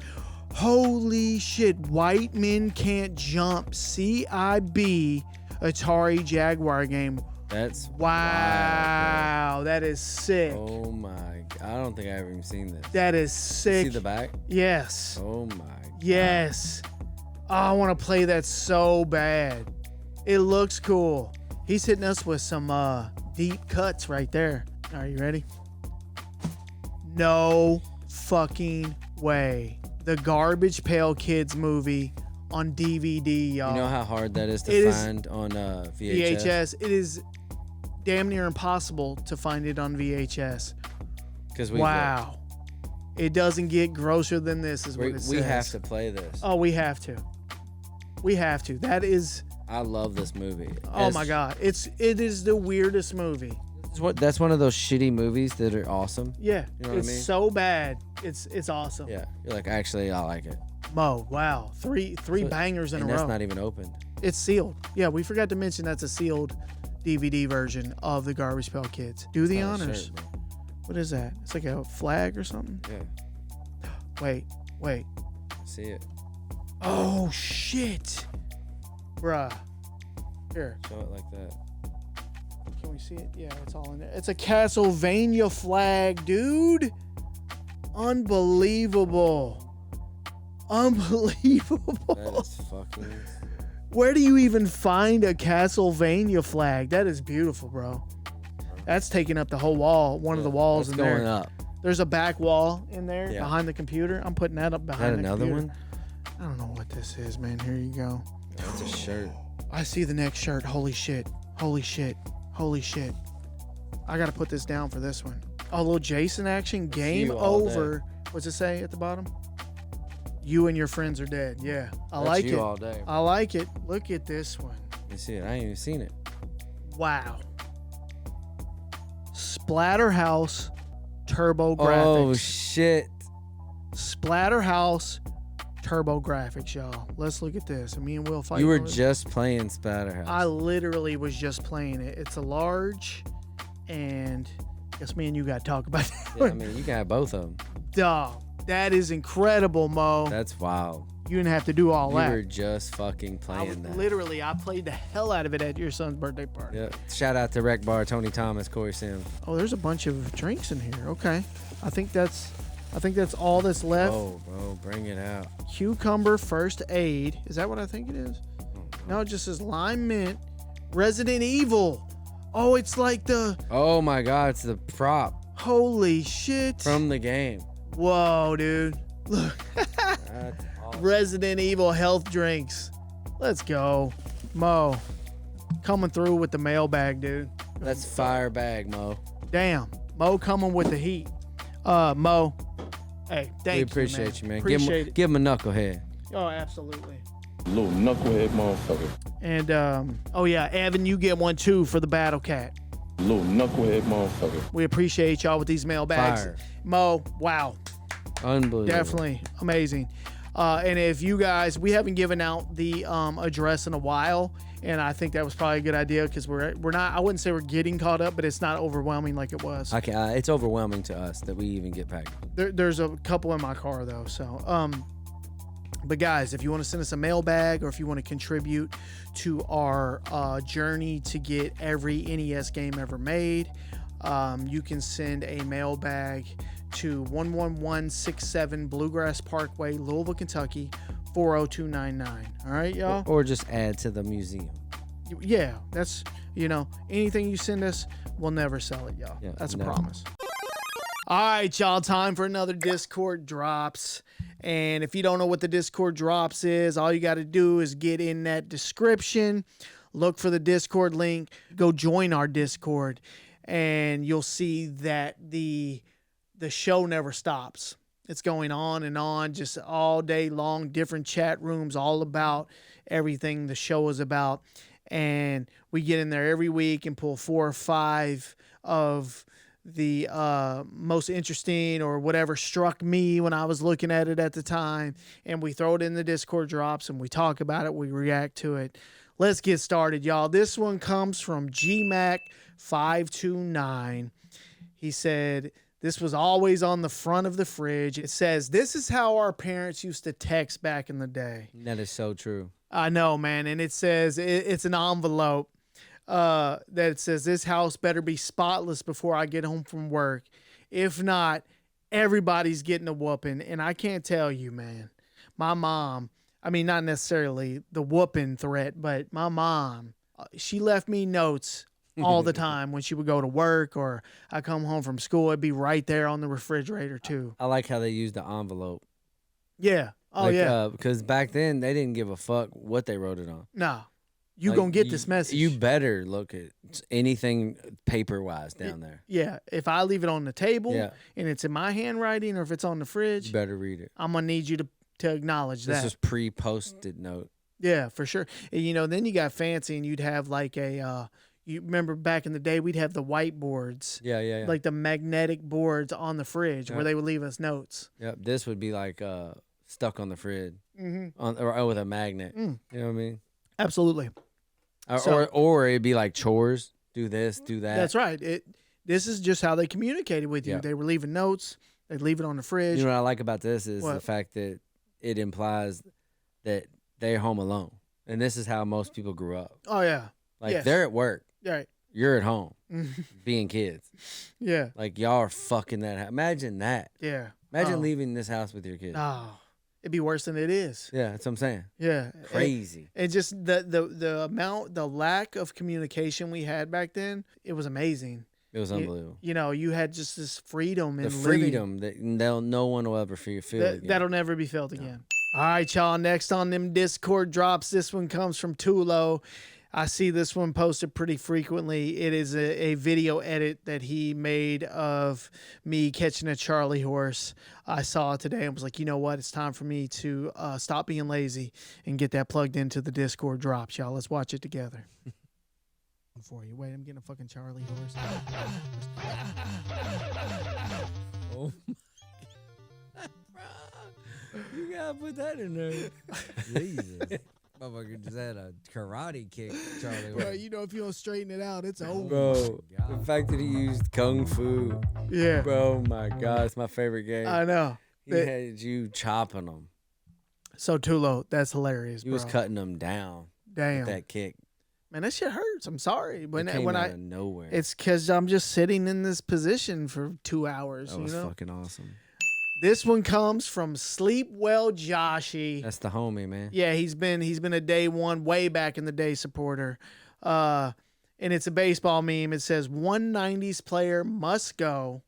Holy shit. White Men Can't Jump. CIB Atari Jaguar game. That's wow. wild, That is sick. oh my God. I don't think I've even seen this. That is sick. See the back? Yes. Oh my God. Yes. Oh, I want to play that so bad. It looks cool. He's hitting us with some deep cuts right there. Are you ready? No fucking way. The Garbage Pail Kids movie on DVD, y'all. You know how hard that is to find on VHS? It is damn near impossible to find it on VHS. Because wow. It doesn't get grosser than this, is what it says. We have to play this. Oh, we have to. We have to. That is. I love this movie. Oh my God! It is the weirdest movie. That's one of those shitty movies that are awesome. Yeah, you know what I mean? So bad. It's awesome. Yeah, you're like, actually, I like it. Mo, wow, three bangers in a row. And that's not even opened. It's sealed. Yeah, we forgot to mention that's a sealed DVD version of the Garbage Pail Kids. Do the honors. Shirt, what is that? It's like a flag or something. Yeah. Wait. See it. Oh shit, bruh. Here. Show it like that. Can we see it? Yeah, it's all in there. It's a Castlevania flag, dude. Unbelievable. That is fucking. Where do you even find a Castlevania flag? That is beautiful, bro. That's taking up the whole wall. One of the walls in there. Going up. There's a back wall in there behind the computer. I'm putting that up behind the computer. Another one? I don't know what this is, man. Here you go. That's a shirt. I see the next shirt. Holy shit. Holy shit. Holy shit. I got to put this down for this one. A little Jason action. Game over. What's it say at the bottom? You and your friends are dead. Yeah. I like it. All day. I like it. Look at this one. You see it? I ain't even seen it. Wow. Splatterhouse Turbo Graphics. Oh shit. Splatterhouse Turbo Graphics, y'all. Let's look at this. And me and Will fight. You were just playing Splatterhouse. I literally was just playing it. It's a large, and I guess me and you got to talk about that. Yeah, I mean, you got both of them. Dog, that is incredible, Mo. That's wild. You didn't have to do all that. You were just fucking playing that. Literally, I played the hell out of it at your son's birthday party. Yeah. Shout out to Rec Bar, Tony Thomas, Corey Sims. Oh, there's a bunch of drinks in here. Okay. I think that's all that's left. Oh, bro, bring it out. Cucumber First Aid. Is that what I think it is? No, it just says lime mint. Resident Evil. Oh, it's like the... Oh, my God. It's the prop. Holy shit. From the game. Whoa, dude. Look. That's awesome. Resident Evil health drinks. Let's go. Mo. Coming through with the mailbag, dude. That's fire bag, Mo. Damn. Mo coming with the heat. Mo. Hey, thank you. We appreciate you, man. Appreciate it. Give him a knucklehead. Oh, absolutely. Little knucklehead motherfucker. And, oh, yeah, Evan, you get one, too, for the Battle Cat. Little knucklehead motherfucker. We appreciate y'all with these mailbags. Fire. Mo, wow. Unbelievable. Definitely amazing. And if you guys, we haven't given out the address in a while, and I think that was probably a good idea because we're not, I wouldn't say we're getting caught up, but it's not overwhelming like it was. Okay, it's overwhelming to us that we even get packed. There's a couple in my car though, so but guys, if you want to send us a mailbag or if you want to contribute to our journey to get every NES game ever made, you can send a mailbag to 11167 Bluegrass Parkway, Louisville, Kentucky, 40299. All right, y'all? Or just add to the museum. Yeah, that's, anything you send us, we'll never sell it, y'all. Yeah, that's a never. promise. All right, y'all, time for another Discord Drops. And if you don't know what the Discord Drops is, all you got to do is get in that description, look for the Discord link, go join our Discord, and you'll see that the show never stops. It's going on and on, just all day long, different chat rooms, all about everything the show is about. And we get in there every week and pull 4 or 5 of the most interesting or whatever struck me when I was looking at it at the time. And we throw it in the Discord Drops and we talk about it. We react to it. Let's get started, y'all. This one comes from GMAC529. He said, this was always on the front of the fridge. It says, this is how our parents used to text back in the day. That is so true. I know, man. And it says, it's an envelope that says, this house better be spotless before I get home from work. If not, everybody's getting a whooping. And I can't tell you, man, my mom, I mean, not necessarily the whooping threat, but my mom, she left me notes all the time when she would go to work or I come home from school. It'd be right there on the refrigerator too. I like how they use the envelope. Yeah. Oh, yeah. Because back then they didn't give a fuck what they wrote it on. No. You gonna get this message. You better look at anything paper-wise down there. Yeah. If I leave it on the table Yeah. and it's in my handwriting or if it's on the fridge, You better read it. I'm gonna need you to acknowledge that. This is pre-posted note. Yeah, for sure. And, then you got fancy and you'd have like you remember back in the day, we'd have the whiteboards. Yeah. Like the magnetic boards on the fridge where they would leave us notes. Yep. This would be like stuck on the fridge or with a magnet. You know what I mean? Absolutely. Or it'd be like chores. Do this, do that. That's right. This is just how they communicated with you. Yeah. They were leaving notes. They'd leave it on the fridge. You know what I like about this is What? the fact that it implies that they're home alone. And this is how most people grew up. Oh, yeah. Like Yes. they're at work. Right. You're at home being kids. Yeah. Like y'all are fucking that house. Imagine that. Yeah. Imagine leaving this house with your kids. Oh, it'd be worse than it is. Yeah, that's what I'm saying. Yeah. Crazy. And just the lack of communication we had back then, it was amazing. It was unbelievable. You had just this freedom The in freedom that no one will ever feel again. that'll never be felt again. All right, y'all. Next on them Discord Drops, this one comes from Tulo. I see this one posted pretty frequently. It is a video edit that he made of me catching a Charlie horse. I saw it today and was like, you know what? It's time for me to stop being lazy and get that plugged into the Discord Drops, y'all. Let's watch it together. For you. Wait, I'm getting a fucking Charlie horse. Oh You gotta put that in there. Jesus. Motherfucker just had a karate kick, Charlie. Bro, you know, if you don't straighten it out, it's over. Bro, God. the fact that he used Kung Fu. Yeah. Bro, my God, it's my favorite game. I know. He had you chopping them. So, Tulo, that's hilarious, He bro. was cutting them down Damn. with that kick. Man, that shit hurts. I'm sorry. It came out of nowhere. It's because I'm just sitting in this position for 2 hours. That was you know? fucking awesome. This one comes from Sleep Well Joshy. That's the homie, man. Yeah, he's been a day one, way back in the day supporter. And it's a baseball meme. It says 190s player must go.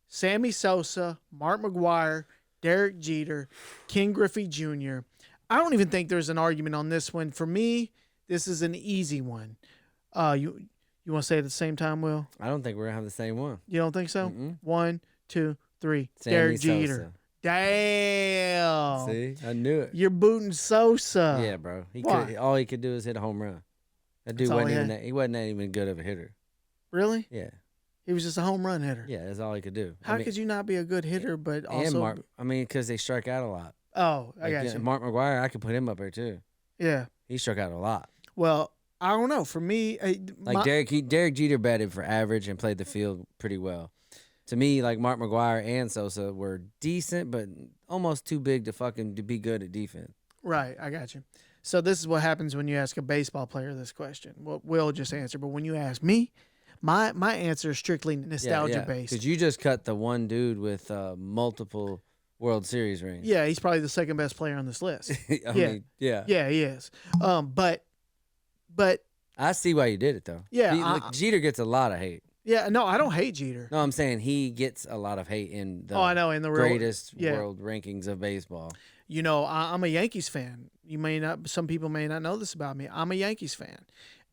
Sammy Sosa, Mark McGwire, Derek Jeter, King Griffey Jr. I don't even think there's an argument on this one. For me, this is an easy one. You want to say it at the same time, Will? I don't think we're gonna have the same one. You don't think so? Mm-mm. 1, 2, 3. Sammy Derek Jeter. Sosa. Damn. See, I knew it. You're booting Sosa. Yeah, bro. Why? All he could do is hit a home run. That dude That's all wasn't he even had? that. He wasn't that even good of a hitter. Really? Yeah, He was just a home run hitter. yeah. That's all he could do. How could you not be a good hitter, but also? And Mark. I mean, because they struck out a lot. Oh, I Like, got yeah, you. Mark McGwire, I could put him up there too. Yeah. He struck out a lot. Well, I don't know. For me, Like Derek Jeter batted for average and played the field pretty well. To me, like Mark McGwire and Sosa were decent, but almost too big to be good at defense. Right, I got you. So this is what happens when you ask a baseball player this question. Well, Will just answered, but when you ask me, my answer is strictly nostalgia based. Because you just cut the one dude with multiple World Series rings. Yeah, he's probably the second best player on this list. I mean, yeah. Yeah, he is. But I see why you did it though. Yeah, Jeter gets a lot of hate. yeah, no, I don't hate Jeter. No, I'm saying he gets a lot of hate in the I know, in the real, greatest world rankings of baseball. You know, I'm a Yankees fan. Some people may not know this about me. I'm a Yankees fan.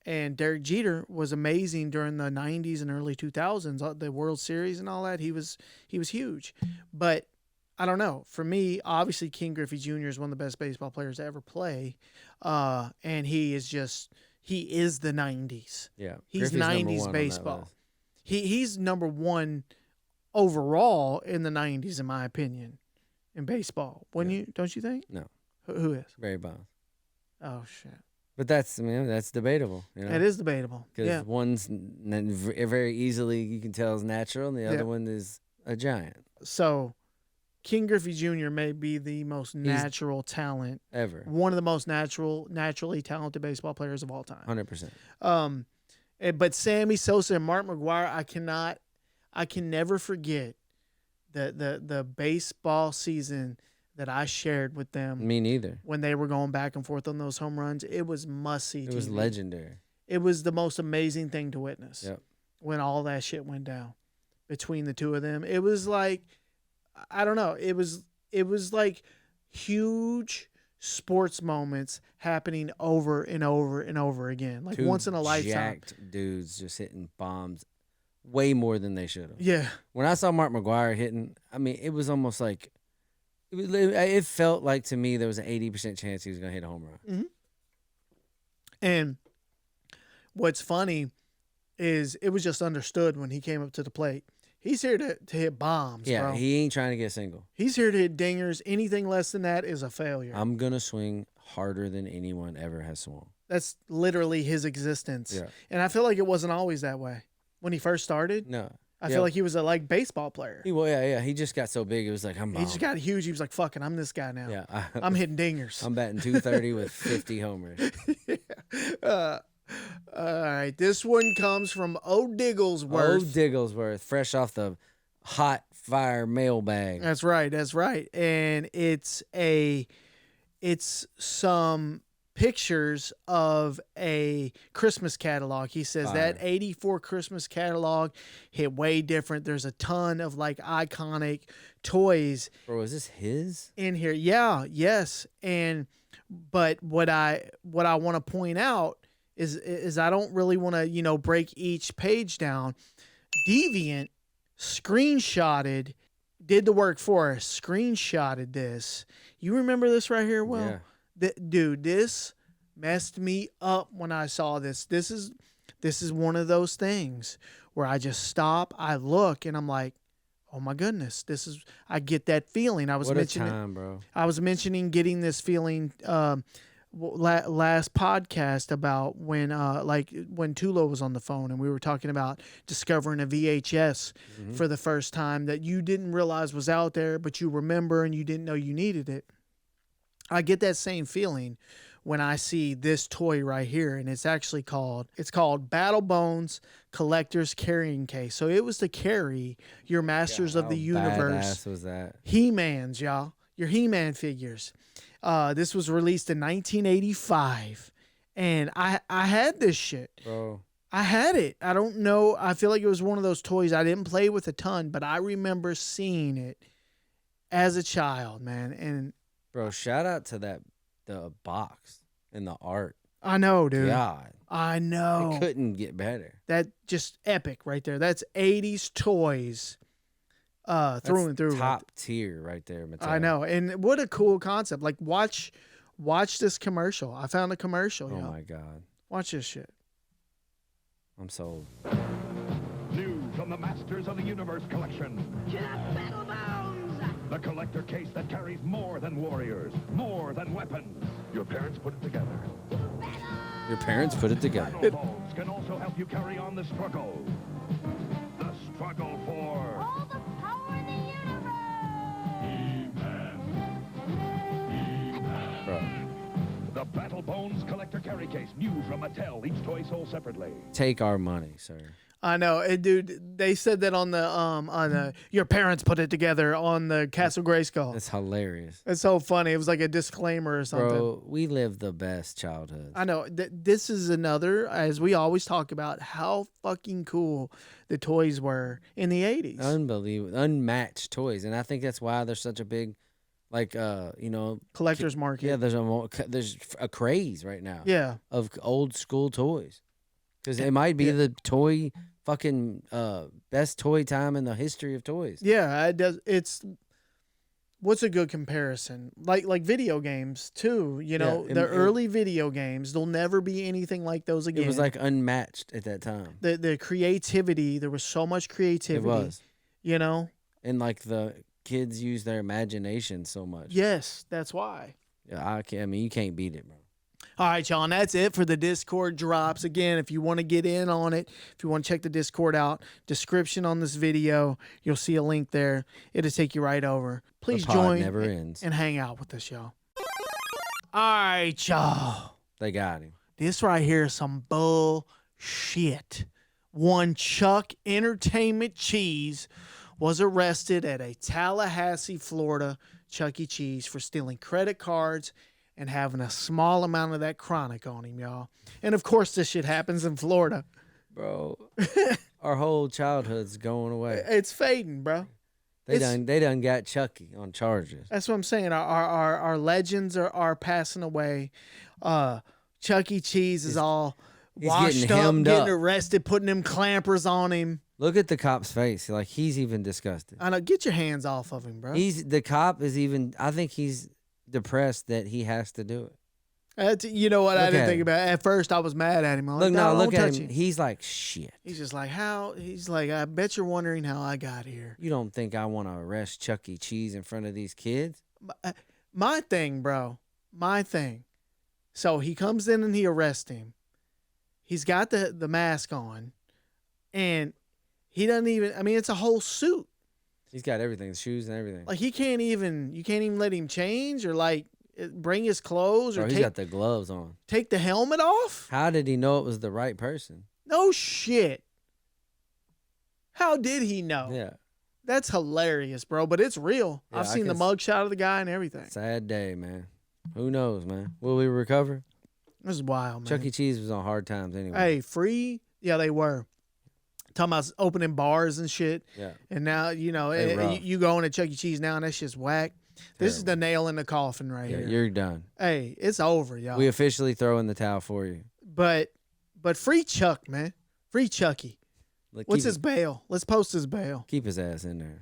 And Derek Jeter was amazing during the 90s and early 2000s, the World Series and all that. He was huge. But I don't know. For me, obviously King Griffey Jr. is one of the best baseball players to ever play. And he is the 90s. Yeah. He's Griffey's number 90s one on that baseball. list. He's number one overall in the 90s, in my opinion, in baseball. Don't you think? No. Who is? Barry Bonds. Oh, shit. But that's debatable. You know? It is debatable. Because Yeah. one's very easily you can tell is natural, and the other one is a giant So, King Griffey Jr. may be the most natural talent, ever. one of the most naturally talented baseball players of all time. 100%. But Sammy Sosa and Mark McGwire, I can never forget the baseball season that I shared with them. Me neither. When they were going back and forth on those home runs. It was must-see It was TV. legendary. It was the most amazing thing to witness. Yep. When all that shit went down between the two of them. It was like, I don't know. It was like huge sports moments happening over and over and over again. Like Two once in a lifetime. jacked dudes just hitting bombs way more than they should have. Yeah. When I saw Mark McGwire hitting, I mean, it was almost like it felt like to me there was an 80% chance he was going to hit a home run. Mm-hmm. And what's funny is it was just understood when he came up to the plate. He's here to hit bombs, Yeah, bro. he ain't trying to get single. He's here to hit dingers. Anything less than that is a failure. I'm going to swing harder than anyone ever has swung. That's literally his existence. Yeah. And I feel like it wasn't always that way. When he first started, No. I feel like he was a baseball player. He just got so big. It was like, He just got huge. He was like, fucking, I'm this guy now. Yeah. I'm hitting dingers. I'm batting 230 with 50 homers. All right. This one comes from O. Digglesworth. Oh, Digglesworth, fresh off the hot fire mailbag. That's right. That's right. And it's some pictures of a Christmas catalog. He says that 84 Christmas catalog hit way different. There's a ton of iconic toys. Bro, is this his? In here. Yeah, yes. But what I want to point out is I don't really want to, break each page down. Deviant screenshotted, did the work for us, screenshotted this. You remember this right here? Well, Yeah. Dude, this messed me up when I saw this. This is one of those things where I just stop, I look, and I'm like, oh my goodness, I get that feeling. I was What a mentioning, time, bro. I was mentioning getting this feeling last podcast about when Tulo was on the phone and we were talking about discovering a VHS for the first time that you didn't realize was out there, but you remember and you didn't know you needed it. I get that same feeling when I see this toy right here, and it's called Battle Bones Collector's Carrying Case. So it was to carry your Masters of the Universe. Badass was that? He-Mans, y'all. Your He-Man figures. This was released in 1985, and I had this shit. Bro. I had it. I don't know. I feel like it was one of those toys I didn't play with a ton, but I remember seeing it as a child, man. And bro, shout out to the box and the art. I know, dude. God. I know. It couldn't get better. That just epic right there. That's 80s toys through and through. Top tier right there, Mattel. I know. And what a cool concept. Like, watch this commercial. I found a commercial. Oh, my God. Watch this shit. I'm sold. New from the Masters of the Universe collection. Get up, Battle Bones! The collector case that carries more than warriors, more than weapons. Your parents put it together. Your parents put it together. Battle Bones can also help you carry on the struggle. The struggle for... All the power in the universe! Bro. The Battle Bones collector carry case, new from Mattel. Each toy sold separately. Take our money, sir. I know, dude. They said that on the your parents put it together on the Castle Grayskull. That's hilarious. It's so funny. It was like a disclaimer or something. Bro, we lived the best childhood. I know. This is another, as we always talk about, how fucking cool the toys were in the 80s. Unbelievable, unmatched toys, and I think that's why there's such a big, collector's market. Yeah, there's a craze right now. Yeah. Of old school toys, because it might be the toy fucking best toy time in the history of toys. Yeah, it does. It's what's a good comparison? Like video games too. You know, the early video games, there'll never be anything like those again. It was like unmatched at that time. The creativity, there was so much creativity. It was. You know, and like the kids use their imagination so much. Yes, that's why. Yeah, I mean, you can't beat it, bro. All right, y'all, and that's it for the Discord drops. Again, if you want to get in on it, if you want to check the Discord out, description on this video, you'll see a link there. It'll take you right over. Please join never ends. and hang out with us, y'all. All right, y'all. They got him. This right here is some bullshit. One Chuck Entertainment Cheese was arrested at a Tallahassee, Florida Chucky Cheese for stealing credit cards and having a small amount of that chronic on him, y'all. And, of course, this shit happens in Florida. Bro, our whole childhood's going away. It's fading, bro. They done got Chucky on charges. That's what I'm saying. Our legends are passing away. Chucky Cheese is all washed up, getting arrested, putting them clampers on him. Look at the cop's face. Like, he's even disgusted. I know. Get your hands off of him, bro. The cop is even, I think he's depressed that he has to do it. You know what? I didn't think about it. At first, I was mad at him. Look at him. He's like, shit. He's just like, how? He's like, I bet you're wondering how I got here. You don't think I want to arrest Chucky Cheese in front of these kids? My thing, bro. My thing. So he comes in and he arrests him. He's got the mask on. And he doesn't even, I mean, it's a whole suit. He's got everything, shoes and everything. Like, you can't even let him change or, like, bring his clothes. Or he's got the gloves on. Take the helmet off? How did he know it was the right person? No shit. How did he know? Yeah. That's hilarious, bro, but it's real. Yeah, I've seen the mugshot of the guy and everything. Sad day, man. Who knows, man? Will we recover? This is wild, man. Chuck E. Cheese was on hard times anyway. Hey, free? Yeah, they were. Talking about opening bars and shit. Yeah. And now, you know, you go into Chuck E. Cheese now and that's just whack. This is the nail in the coffin right here. You're done. Hey, it's over, y'all. We officially throw in the towel for you. But free Chuck, man. Free Chucky. What's his bail? Let's post his bail. Keep his ass in there.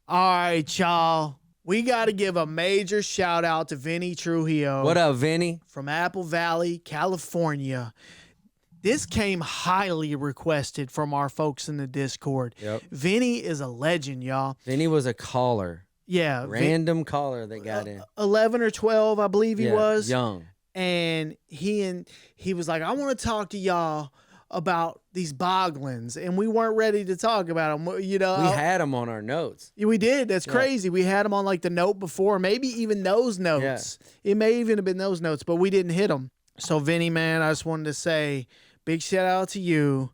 All right, y'all. We got to give a major shout out to Vinny Trujillo. What up, Vinny? From Apple Valley, California. This came highly requested from our folks in the Discord. Yep. Vinny is a legend, y'all. Vinny was a caller. Yeah. Random caller that got in. 11 or 12, I believe he was. Young. And he was like, I want to talk to y'all about these Boglins. And we weren't ready to talk about them. You know, We had them on our notes. we did. That's crazy. We had them on like the note before, maybe even those notes. It may even have been those notes, but we didn't hit them. So Vinny, man, I just wanted to say big shout out to you.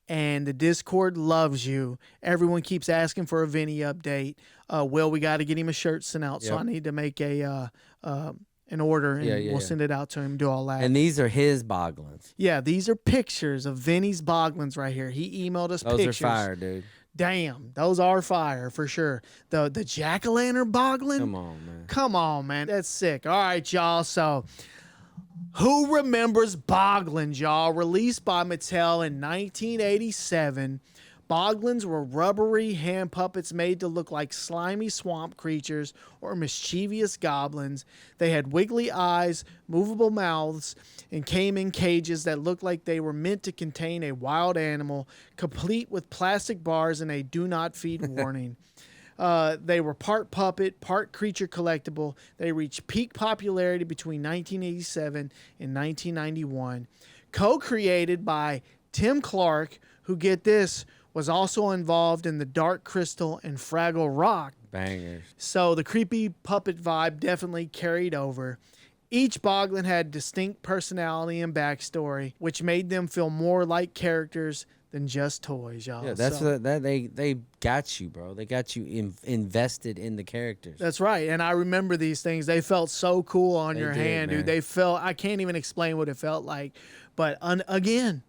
And the Discord loves you. Everyone keeps asking for a Vinny update. Will, we got to get him a shirt sent out, so I need to make an order, and we'll send it out to him, do all that. And these are his Boglins. Yeah, these are pictures of Vinny's Boglins right here. He emailed us pictures. Those are fire, dude. Damn, those are fire for sure. The jack-o'-lantern Boglin? Come on, man. That's sick. All right, y'all. So, who remembers Boglins, y'all? Released by Mattel in 1987. Boglins were rubbery hand puppets made to look like slimy swamp creatures or mischievous goblins. They had wiggly eyes, movable mouths, and came in cages that looked like they were meant to contain a wild animal, complete with plastic bars and a do not feed warning. They were part puppet, part creature collectible. They reached peak popularity between 1987 and 1991. Co-created by Tim Clark, who, get this, was also involved in the Dark Crystal and Fraggle Rock. Bangers. So the creepy puppet vibe definitely carried over. Each Boglin had distinct personality and backstory, which made them feel more like characters than just toys, y'all. Yeah, that's they got you, bro. They got you invested in the characters. That's right. And I remember these things. They felt so cool on your hand, man. dude. They felt, I can't even explain what it felt like. But again,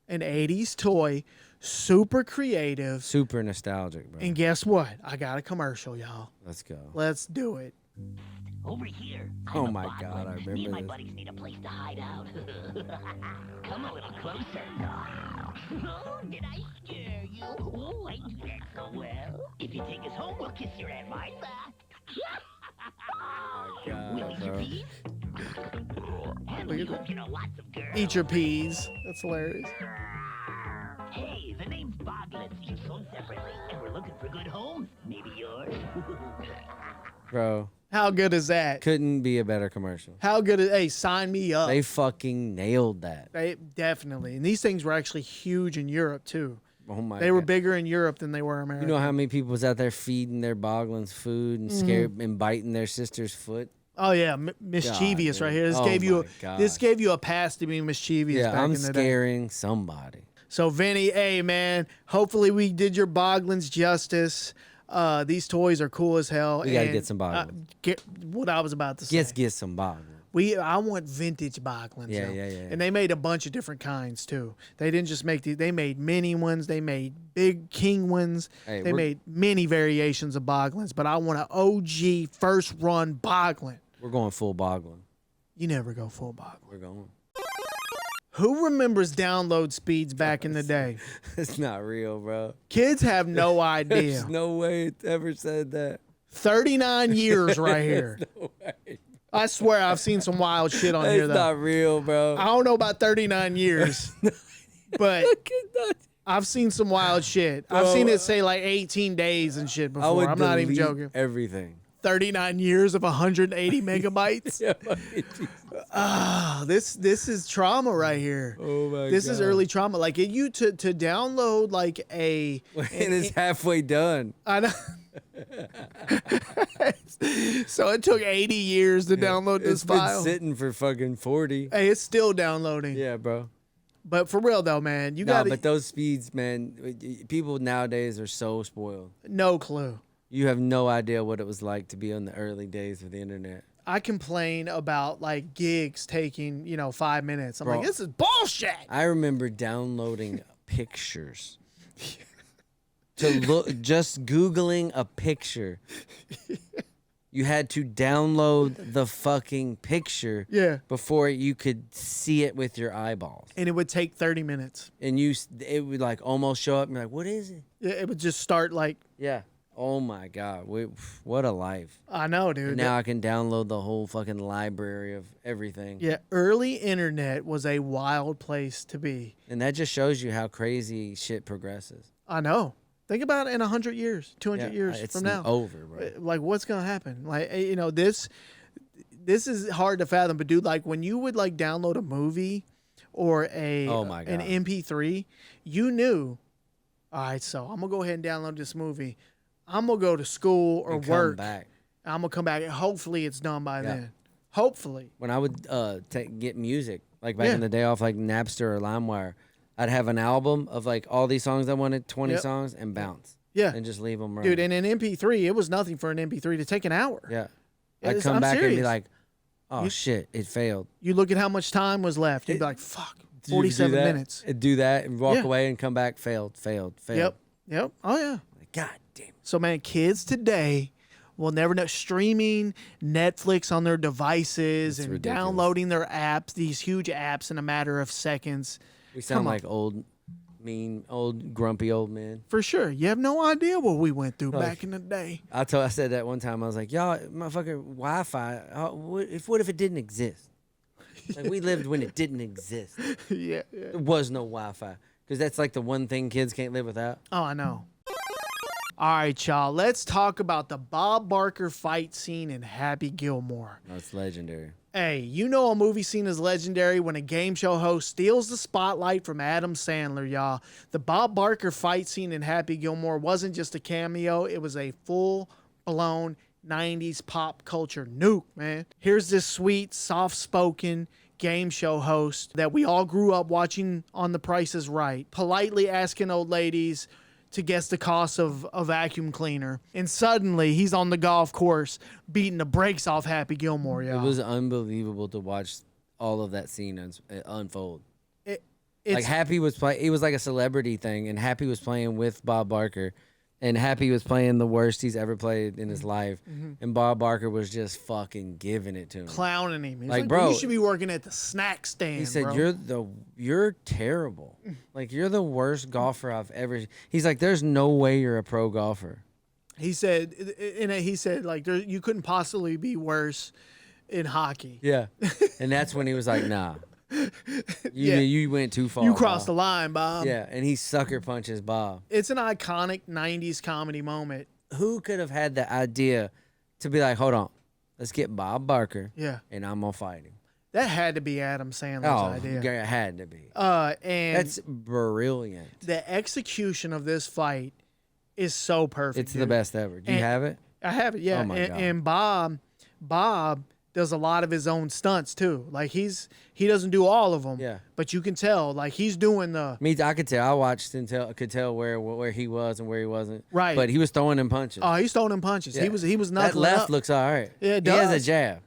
an 80s toy, super creative. Super nostalgic, bro. And guess what? I got a commercial, y'all. Let's go. Let's do it. Over here. Oh my God, I remember Me and my this. buddies need a place to hide out. Come a little closer. Oh, did I scare you? Oh, I do that so well. If you take us home, we'll kiss your Aunt Martha. Will eat your bro. peas? And we hope you know lots of girls. Eat your peas. That's hilarious. Hey, the name's Boglins, each sold separately, and we're looking for good homes. Maybe yours. Bro, How good is that? couldn't be a better commercial. How good is, hey, sign me up. They fucking nailed that. Definitely. And these things were actually huge in Europe, too. Oh my They were God. bigger in Europe than they were in America. You know how many people was out there feeding their Boglins food and scared and biting their sister's foot? Oh yeah, mischievous God, right here. This dude. gave Oh you my this gosh. gave you a pass to be mischievous. Yeah, back I'm in the day. scaring somebody. So Vinny, hey man, hopefully we did your Boglins justice. These toys are cool as hell. We gotta and, get some Boglins. Get what I was about to say. Let's get some Boglins. I want vintage Boglins. Yeah, though. yeah. And they made a bunch of different kinds too. They didn't just make they made mini ones. They made big king ones. Hey, they made many variations of Boglins. But I want an OG first run Boglin. We're going full Boglin. You never go full Boglin. We're going. Who remembers download speeds back in the day? It's not real, bro. Kids have no idea. There's no way it ever said that. 39 years right here. No way. I swear I've seen some wild shit on here It's though. not real, bro. I don't know about 39 years, but I've seen some wild shit. I've seen it say like 18 days and shit I before. would I'm not even delete joking. everything. 39 years of 180 megabytes. This is trauma right here. Oh my This God. is early trauma. Like you to download like a. And it's halfway done. I know. So it took 80 years to download this It's been file. sitting for fucking 40. Hey, it's still downloading. Yeah, bro. But for real though, man, you No, got but those speeds, man, people nowadays are so spoiled. no clue. You have no idea what it was like to be on the early days of the internet. I complain about like gigs taking, 5 minutes. I'm Bro. like, this is bullshit. I remember downloading pictures. To look, just Googling a picture. You had to download the fucking picture Yeah. before you could see it with your eyeballs. And it would take 30 minutes. And it would like almost show up and you're like, what is it? It would just start like Yeah. Oh my God, what a life! I know, dude. And now I can download the whole fucking library of everything. Yeah, early internet was a wild place to be. And that just shows you how crazy shit progresses. I know. Think about it in 100 years, 200 years it's from now. over, bro. Like, what's going to happen? Like, you know, this is hard to fathom, but dude, like when you would like download a movie or an MP3, you knew, all right, so I'm going to go ahead and download this movie. I'm going to go to school or work. Back. I'm going to come back and hopefully it's done by then. Hopefully. When I would get music, like back in the day off like Napster or LimeWire, I'd have an album of like all these songs I wanted, 20 songs, and bounce. Yeah. And just leave them running. Dude, and an MP3, it was nothing for an MP3 to take an hour. Yeah. I'd come back and be like, oh, shit, it failed. You look at how much time was left. You'd be like, fuck, 47 minutes. Do that and walk away and come back, failed. Yep. Oh, yeah. God damn it. So, man, kids today will never know. Streaming Netflix on their devices and ridiculous. Downloading their apps, these huge apps in a matter of seconds. We sound like old, mean, old, grumpy old men. For sure. You have no idea what we went through back in the day. I said that one time. I was like, y'all, motherfucker, Wi-Fi, what if it didn't exist? Like, we lived when it didn't exist. Yeah. There was no Wi-Fi. Because that's like the one thing kids can't live without. Oh, I know. All right, y'all. Let's talk about the Bob Barker fight scene in Happy Gilmore. That's legendary. Hey, you know a movie scene is legendary when a game show host steals the spotlight from Adam Sandler, y'all. The Bob Barker fight scene in Happy Gilmore wasn't just a cameo. It was a full-blown 90s pop culture nuke, man. Here's this sweet, soft-spoken game show host that we all grew up watching on The Price is Right, politely asking old ladies to guess the cost of a vacuum cleaner. And suddenly, he's on the golf course beating the brakes off Happy Gilmore, y'all. It was unbelievable to watch all of that scene unfold. It's, Happy was playing. It was like a celebrity thing, and Happy was playing with Bob Barker. And Happy was playing the worst he's ever played in his life. And Bob Barker was just fucking giving it to him. Clowning him. He's like, bro, you should be working at the snack stand, he said, bro. you're terrible. Like, you're the worst golfer I've ever. He's like, there's no way you're a pro golfer. He said, like, you couldn't possibly be worse in hockey. Yeah. And that's when he was like, nah. You went too far. You crossed the line, Bob. Yeah, and he sucker punches Bob. It's an iconic 90s comedy moment. Who could have had the idea to be like, hold on, let's get Bob Barker. Yeah. And I'm going to fight him. That had to be Adam Sandler's idea. It had to be. And that's brilliant. The execution of this fight is so perfect. It's the best ever. Do you have it? I have it, yeah. Oh my God. And Bob does a lot of his own stunts too. Like he doesn't do all of them. Yeah. But you can tell, like he's doing the. I could tell. I watched and could tell where he was and where he wasn't. Right. But he was throwing them punches. Oh, he's throwing them punches. Yeah. He was knuckling That left up. looks all right. Yeah, it he has does. a jab.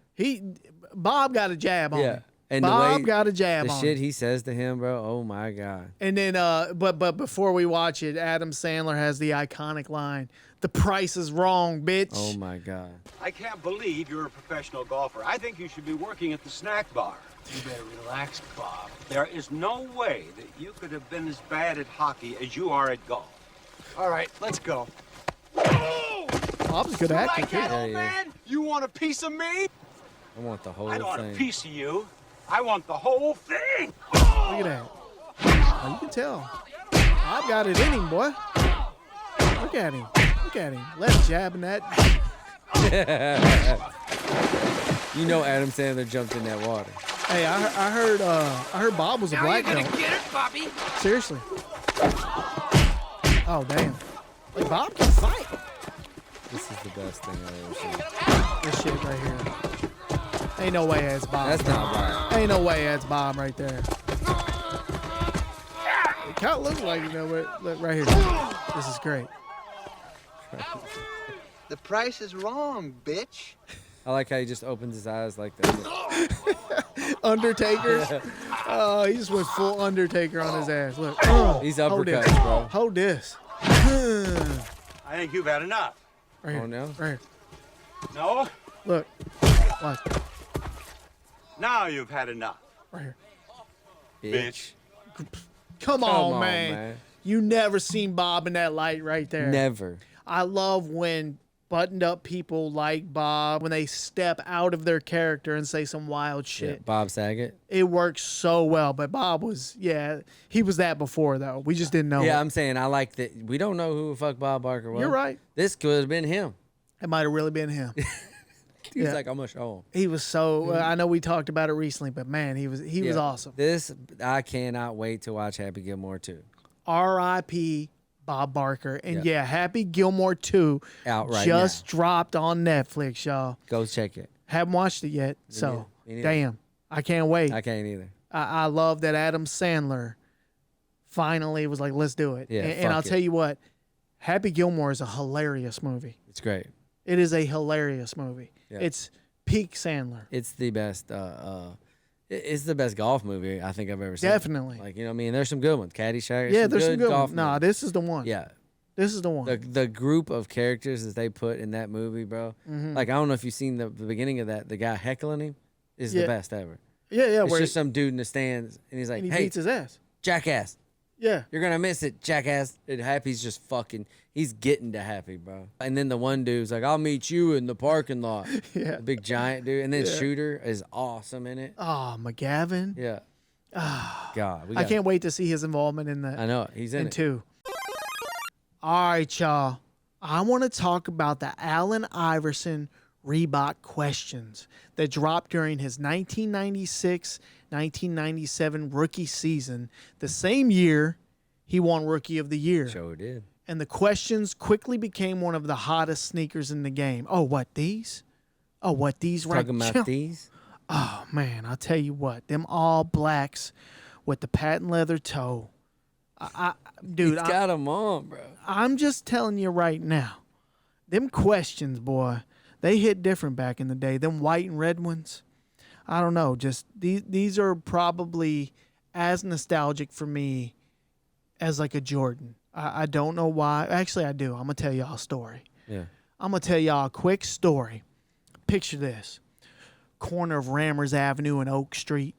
Bob got a jab on him. And Bob got a jab the on shit him. he says to him, bro. Oh my God. And then, but before we watch it, Adam Sandler has the iconic line, "The price is wrong, bitch." Oh my God. I can't believe you're a professional golfer. I think you should be working at the snack bar. You better relax, Bob. There is no way that you could have been as bad at hockey as you are at golf. All right, let's go. Bob's a good actor, Like too. that, old man? You want a piece of me? I want the whole I thing. don't want a piece of you. I want the whole thing. Look at that. Oh, you can tell. Bob got it in him, boy. Look at him. Look at him. Left jabbing that. You know Adam Sandler jumped in that water. Hey, I heard Bob was a black belt. Get it, Bobby. Seriously. Oh, damn. Like, Bob can fight. This is the best thing I've ever seen. This shit right here. Ain't no way that's Bob. That's not Bob. Ain't no way that's Bob right there. It kind of looks like, look right here. This is great. The price is wrong, bitch. I like how he just opens his eyes like that. Undertaker. Oh, he just went full Undertaker on his ass. Look. These Hold uppercuts, this. bro. Hold this. I think you've had enough. Right here. Oh, no? Right here. No? Look. Watch. Now you've had enough. Right here. Bitch. Come on, man. You never seen Bob in that light right there. Never. I love when buttoned up people like Bob, when they step out of their character and say some wild shit. Yeah, Bob Saget. It works so well. But Bob was, he was that before, though. We just didn't know it. I'm saying I like that. We don't know who the fuck Bob Barker was. You're right. This could have been him. It might have really been him. He's like, I'm going to show him. He was so, I know we talked about it recently, but man, he was awesome. I cannot wait to watch Happy Gilmore 2. R.I.P. Bob Barker. And Happy Gilmore 2 out right just now. dropped on Netflix, y'all. Go check it. Haven't watched it yet, so damn. I can't wait. I can't either. I love that Adam Sandler finally was like, let's do it. Yeah, and I'll tell you what, Happy Gilmore is a hilarious movie. It's great. It is a hilarious movie. Yeah. It's peak Sandler. It's the best. It's the best golf movie I think I've ever seen. Definitely. Like, you know what I mean? There's some good ones. Caddyshack. Yeah, there's some good golf ones. Nah, movies. this is the one. Yeah. This is the one. The group of characters that they put in that movie, bro. Mm-hmm. Like, I don't know if you've seen the beginning of that. The guy heckling him is the best ever. Yeah. It's just some dude in the stands, and he's like, he hey, beats his ass. jackass. Yeah. You're going to miss it, jackass. And Happy's just fucking, he's getting to Happy, bro. And then the one dude's like, I'll meet you in the parking lot. Yeah. The big giant dude. And then Shooter is awesome in it. Oh, McGavin. Yeah. God. I can't wait to see his involvement in that. I know it. He's in it. Too. All right, y'all. I want to talk about the Allen Iverson Reebok questions that dropped during his 1996-1997 rookie season, the same year he won Rookie of the Year. Sure did. And the questions quickly became one of the hottest sneakers in the game. Oh, what, these? Oh, what, these right Talking about these? Oh, man, I'll tell you what. Them all blacks with the patent leather toe. Dude, He's got them on, bro. I'm just telling you right now. Them questions, boy, they hit different back in the day. Them white and red ones, I don't know. Just these are probably as nostalgic for me as like a Jordan. I don't know why. Actually, I do. I'm going to tell y'all a story. Yeah. I'm going to tell y'all a quick story. Picture this. Corner of Rammers Avenue and Oak Street,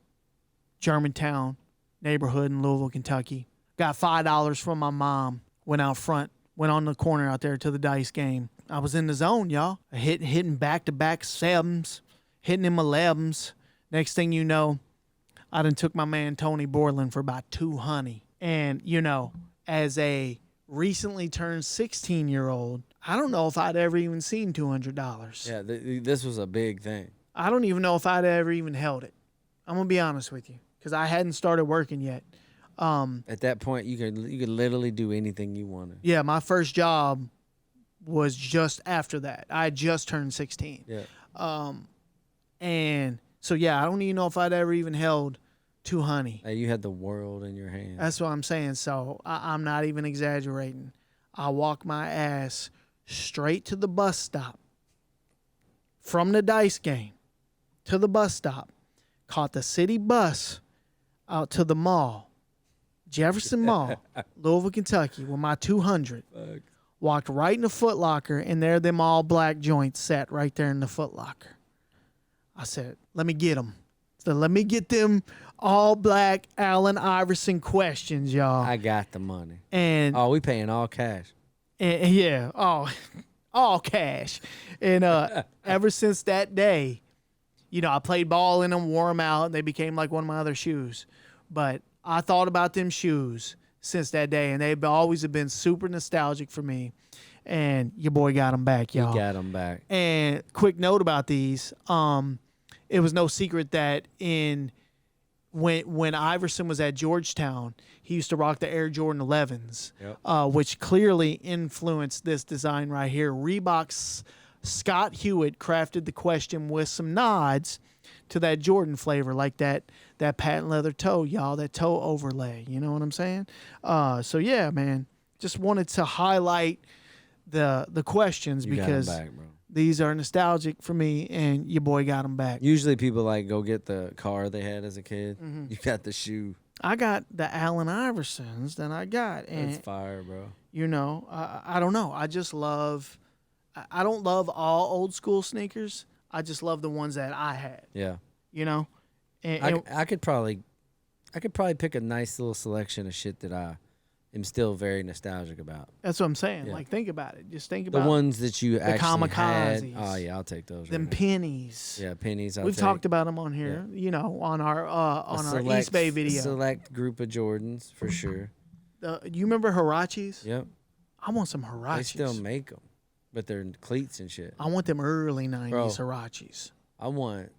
Germantown neighborhood in Louisville, Kentucky. Got $5 from my mom. Went out front. Went on the corner out there to the dice game. I was in the zone, y'all. Hitting back-to-back 7s. Hitting him 11s. Next thing you know, I done took my man Tony Borland for about $200. And, you know, as a recently turned 16-year-old, I don't know if I'd ever even seen $200. Yeah, this was a big thing. I don't even know if I'd ever even held it. I'm going to be honest with you, because I hadn't started working yet. At that point, you could literally do anything you wanted. Yeah, my first job was just after that. I had just turned 16. Yeah. And so, yeah, I don't even know if I'd ever even held $200. Hey, you had the world in your hands. That's what I'm saying. So I'm not even exaggerating. I walked my ass straight to the bus stop from the dice game to the bus stop, caught the city bus out to the mall, Jefferson Mall, Louisville, Kentucky, with my 200. Fuck. Walked right in the Foot Locker, and there them all black joints sat right there in the Foot Locker. I said, let me get them. So let me get them all black Allen Iverson questions, y'all. I got the money. And we paying all cash. And yeah, all cash. And ever since that day, you know, I played ball in them, wore them out, and they became like one of my other shoes. But I thought about them shoes since that day, and they've always been super nostalgic for me. And your boy got them back, y'all. You got them back. And quick note about these, it was no secret that when Iverson was at Georgetown, he used to rock the Air Jordan 11s, which clearly influenced this design right here. Reebok's Scott Hewitt crafted the question with some nods to that Jordan flavor, like that patent leather toe, y'all, that toe overlay. You know what I'm saying? So yeah, man, just wanted to highlight the questions because got 'em back, bro. These are nostalgic for me, and your boy got them back. Usually people like go get the car they had as a kid. Mm-hmm. You got the shoe. I got the Allen Iversons that I got. And, that's fire, bro. You know, I don't know. I just love – I don't love all old school sneakers. I just love the ones that I had. Yeah. You know? And I could probably pick a nice little selection of shit that I am still very nostalgic about. That's what I'm saying. Yeah. Like, think about it. Just think The about ones that you actually had. kamikazes. Oh yeah, I'll take those. them right now. pennies. Yeah, pennies. We've talked about them on here. You know, on our East Bay video. Select group of Jordans for sure. You remember Hirachis? Yep. I want some Hirachis. They still make them, but they're cleats and shit. I want them early 90s Bro. Hirachis. I want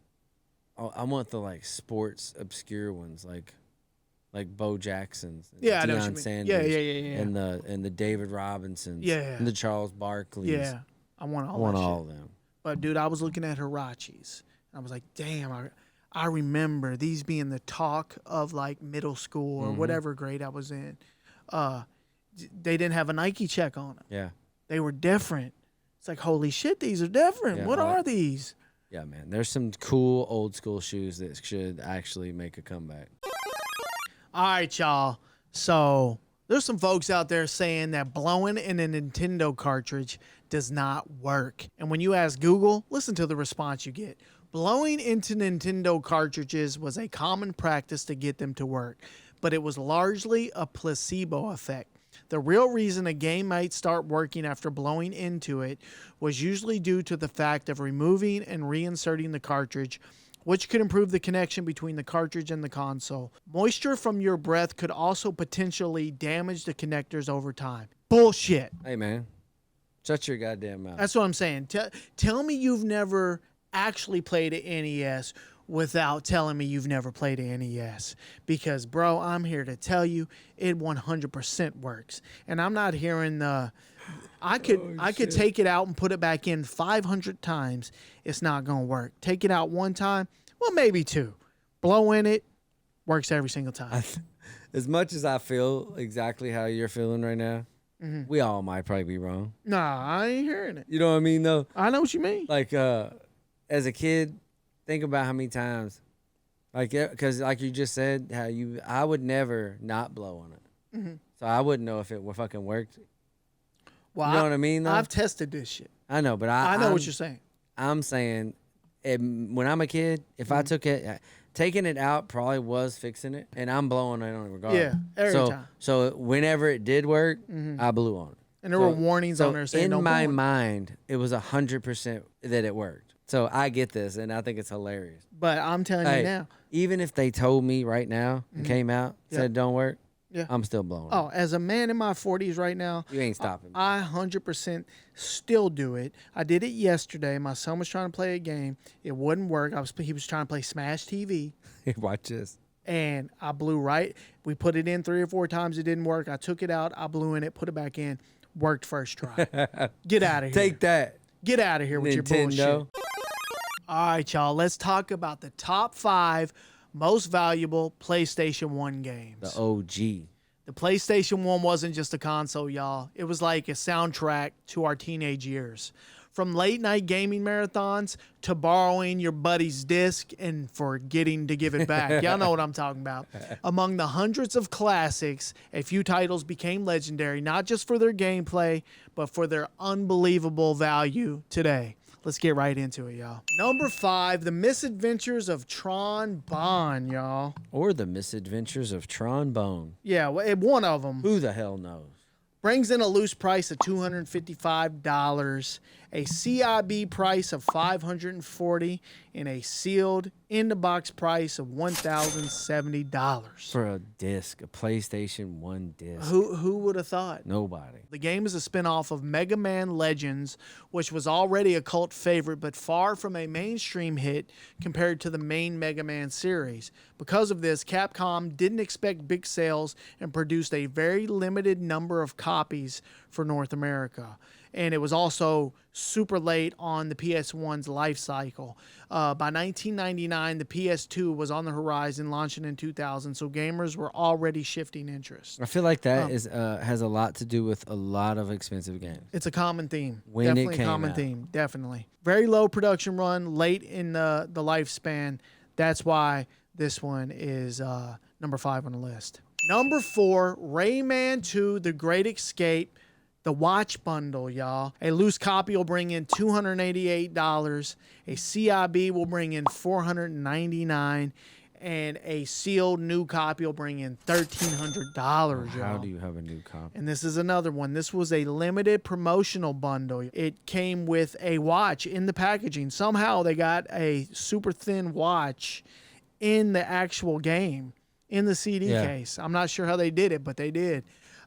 the like sports obscure ones, like Bo Jacksons, and Yeah, I know what you Deion mean. Sanders, Yeah. and the David Robinsons, Yeah. and the Charles Barkleys. Yeah, I want all I want that all shit. of them. But dude, I was looking at Hirachis. And I was like, damn, I remember these being the talk of like middle school or whatever grade I was in. They didn't have a Nike check on them. Yeah. They were different. It's like, holy shit, these are different. Yeah, what are these? Yeah, man. There's some cool old school shoes that should actually make a comeback. All right, y'all. So there's some folks out there saying that blowing in a Nintendo cartridge does not work. And when you ask Google, listen to the response you get. Blowing into Nintendo cartridges was a common practice to get them to work, but it was largely a placebo effect. The real reason a game might start working after blowing into it was usually due to the fact of removing and reinserting the cartridge, which could improve the connection between the cartridge and the console. Moisture from your breath could also potentially damage the connectors over time. Bullshit. Hey, man. Shut your goddamn mouth. That's what I'm saying. Tell me you've never actually played an NES without telling me you've never played an NES. Because, bro, I'm here to tell you it 100% works. And I'm not hearing the... I could take it out and put it back in 500 times. It's not going to work. Take it out one time, well, maybe two. Blow in it, works every single time. As much as I feel exactly how you're feeling right now, we all might probably be wrong. Nah, I ain't hearing it. You know what I mean, though? I know what you mean. Like, as a kid, think about how many times, like, because like you just said, I would never not blow on it. So I wouldn't know if it fucking worked. Well, You know what I mean, though? I've tested this shit. I know, but I know I'm- what you're saying. I'm saying, when I'm a kid, if I took it, taking it out probably was fixing it, and I'm blowing it on it regardless. Yeah, every time. So whenever it did work, I blew on it. And there were warnings on there saying in don't my blow on it. mind, it was 100% that it worked. So I get this, and I think it's hilarious. But I'm telling you Hey, now. even if they told me right now and came out said it don't work, Yeah. I'm still blowing. Oh, as a man in my 40s right now, You ain't stopping me. I 100% still do it. I did it yesterday. My son was trying to play a game. It wouldn't work. He was trying to play Smash TV, Watch this. and I blew right. We put it in 3 or 4 times. It didn't work. I took it out. I blew in it, put it back in. Worked first try. Get out of here. Take that, Get out of here with your bullshit. Nintendo. All right, y'all. Let's talk about the top 5 most valuable PlayStation 1 games. The OG. The PlayStation 1 wasn't just a console, y'all. It was like a soundtrack to our teenage years. From late night gaming marathons to borrowing your buddy's disc and forgetting to give it back. Y'all know what I'm talking about. Among the hundreds of classics, a few titles became legendary, not just for their gameplay, but for their unbelievable value today. Let's get right into it, y'all. Number 5, The Misadventures of Tron Bonne, y'all. Or the Misadventures of Trombone. Yeah, one of them. Who the hell knows? Brings in a loose price of $255, a CIB price of $540, and a sealed in-the-box price of $1,070. For a disc, a PlayStation 1 disc. Who would have thought? Nobody. The game is a spin-off of Mega Man Legends, which was already a cult favorite, but far from a mainstream hit compared to the main Mega Man series. Because of this, Capcom didn't expect big sales and produced a very limited number of copies for North America. And it was also super late on the PS1's life cycle. By 1999, the PS2 was on the horizon, launching in 2000, so gamers were already shifting interest. I feel like that has a lot to do with a lot of expensive games. It's a common theme. When it Definitely came a common out. theme. Definitely. Very low production run, late in the lifespan. That's why this one is number 5 on the list. Number 4, Rayman 2, The Great Escape. The watch bundle, y'all. A loose copy will bring in $288. A CIB will bring in $499. and a sealed new copy will bring in $1,300. How do you have a new copy? And this is another one. This was a limited promotional bundle. It came with a watch in the packaging. Somehow they got a super thin watch in the actual game, in the CD case. I'm not sure how they did it, but they did.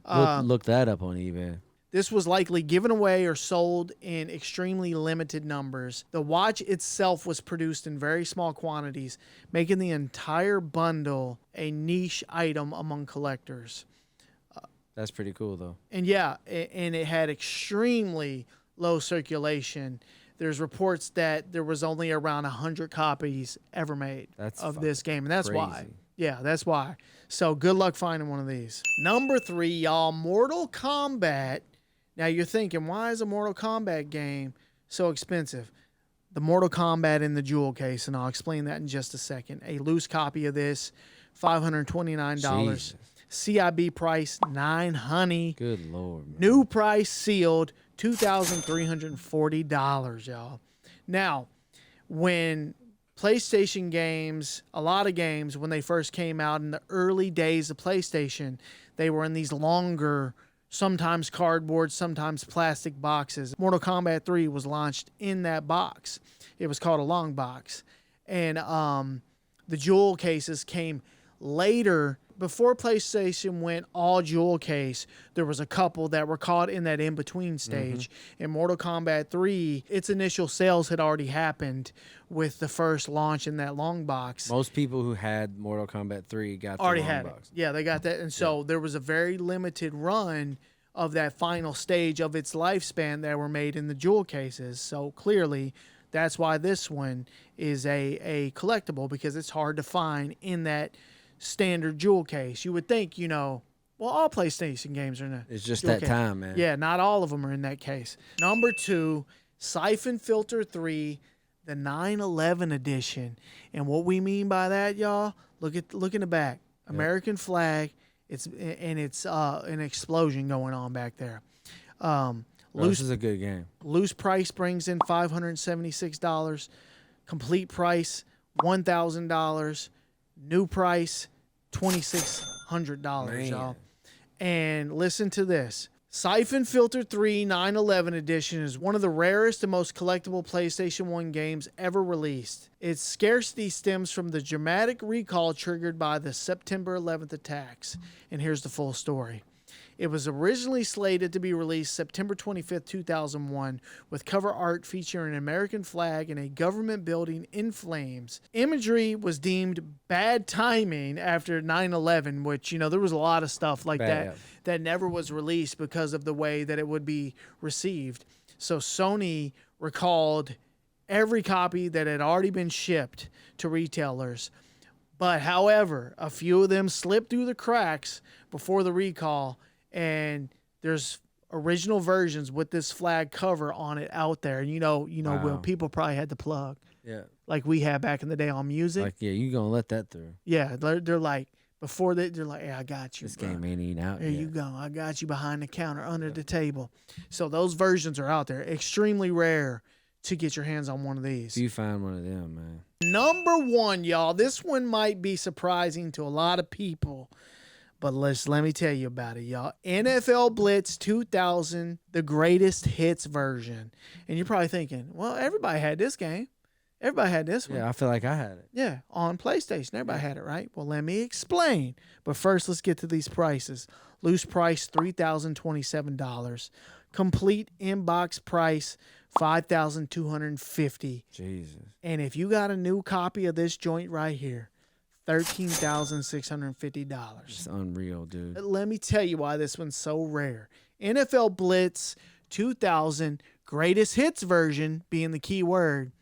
Look that up on eBay. This was likely given away or sold in extremely limited numbers. The watch itself was produced in very small quantities, making the entire bundle a niche item among collectors. That's pretty cool, though. And yeah, and it had extremely low circulation. There's reports that there was only around 100 copies ever made of this game, and that's crazy. why. Yeah, that's why. So good luck finding one of these. Number 3, y'all, Mortal Kombat. Now you're thinking, why is a Mortal Kombat game so expensive? The Mortal Kombat in the jewel case, and I'll explain that in just a second. A loose copy of this, $529. Jesus. CIB price, $900. Good Lord, man. New price sealed, $2,340, y'all. Now, when PlayStation games, a lot of games, when they first came out in the early days of PlayStation, they were in these longer, sometimes cardboard, sometimes plastic boxes. Mortal Kombat 3 was launched in that box. It was called a long box. And the jewel cases came later. Before PlayStation went all jewel case, there was a couple that were caught in that in-between stage. In Mortal Kombat 3, its initial sales had already happened with the first launch in that long box. Most people who had Mortal Kombat 3 got the Already long had box. it. Yeah, they got that. And so there was a very limited run of that final stage of its lifespan that were made in the jewel cases. So clearly, that's why this one is a collectible, because it's hard to find in that standard jewel case. You would think, well, all PlayStation games are in that. It's just jewel that case. time, man. Yeah, not all of them are in that case. Number 2, Siphon Filter 3, the 9/11 edition. And what we mean by that, y'all, look in the back. American flag. It's an explosion going on back there. This is a good game. Loose price brings in $576. Complete price $1,000. New price $2,600, y'all. And listen to this. Siphon Filter 3 9/11 edition is one of the rarest and most collectible PlayStation 1 games ever released. Its scarcity stems from the dramatic recall triggered by the September 11th attacks. And here's the full story. It was originally slated to be released September 25th, 2001, with cover art featuring an American flag and a government building in flames. Imagery was deemed bad timing after 9/11, which, there was a lot of stuff like that never was released because of the way that it would be received. So Sony recalled every copy that had already been shipped to retailers. But however, a few of them slipped through the cracks before the recall, and there's original versions with this flag cover on it out there. And Wow. Will, people probably had the plug. Yeah. Like we had back in the day on music. Like, yeah, you gonna let that through. Yeah, they're like, before they're like, hey, I got you. This bro. game ain't even out Here yet. you go. I got you behind the counter, under the table. So those versions are out there. Extremely rare to get your hands on one of these. If you find one of them, man. Number 1, y'all. This one might be surprising to a lot of people, but let me tell you about it, y'all. NFL Blitz 2000, the greatest hits version. And you're probably thinking, well, everybody had this game. Everybody had this one. Yeah, I feel like I had it. Yeah, on PlayStation. Everybody had it, right? Well, let me explain. But first, let's get to these prices. Loose price, $3,027. Complete inbox price, $5,250. Jesus. And if you got a new copy of this joint right here, $13,650. It's unreal, dude. Let me tell you why this one's so rare. NFL Blitz 2000 greatest hits version, being the key word,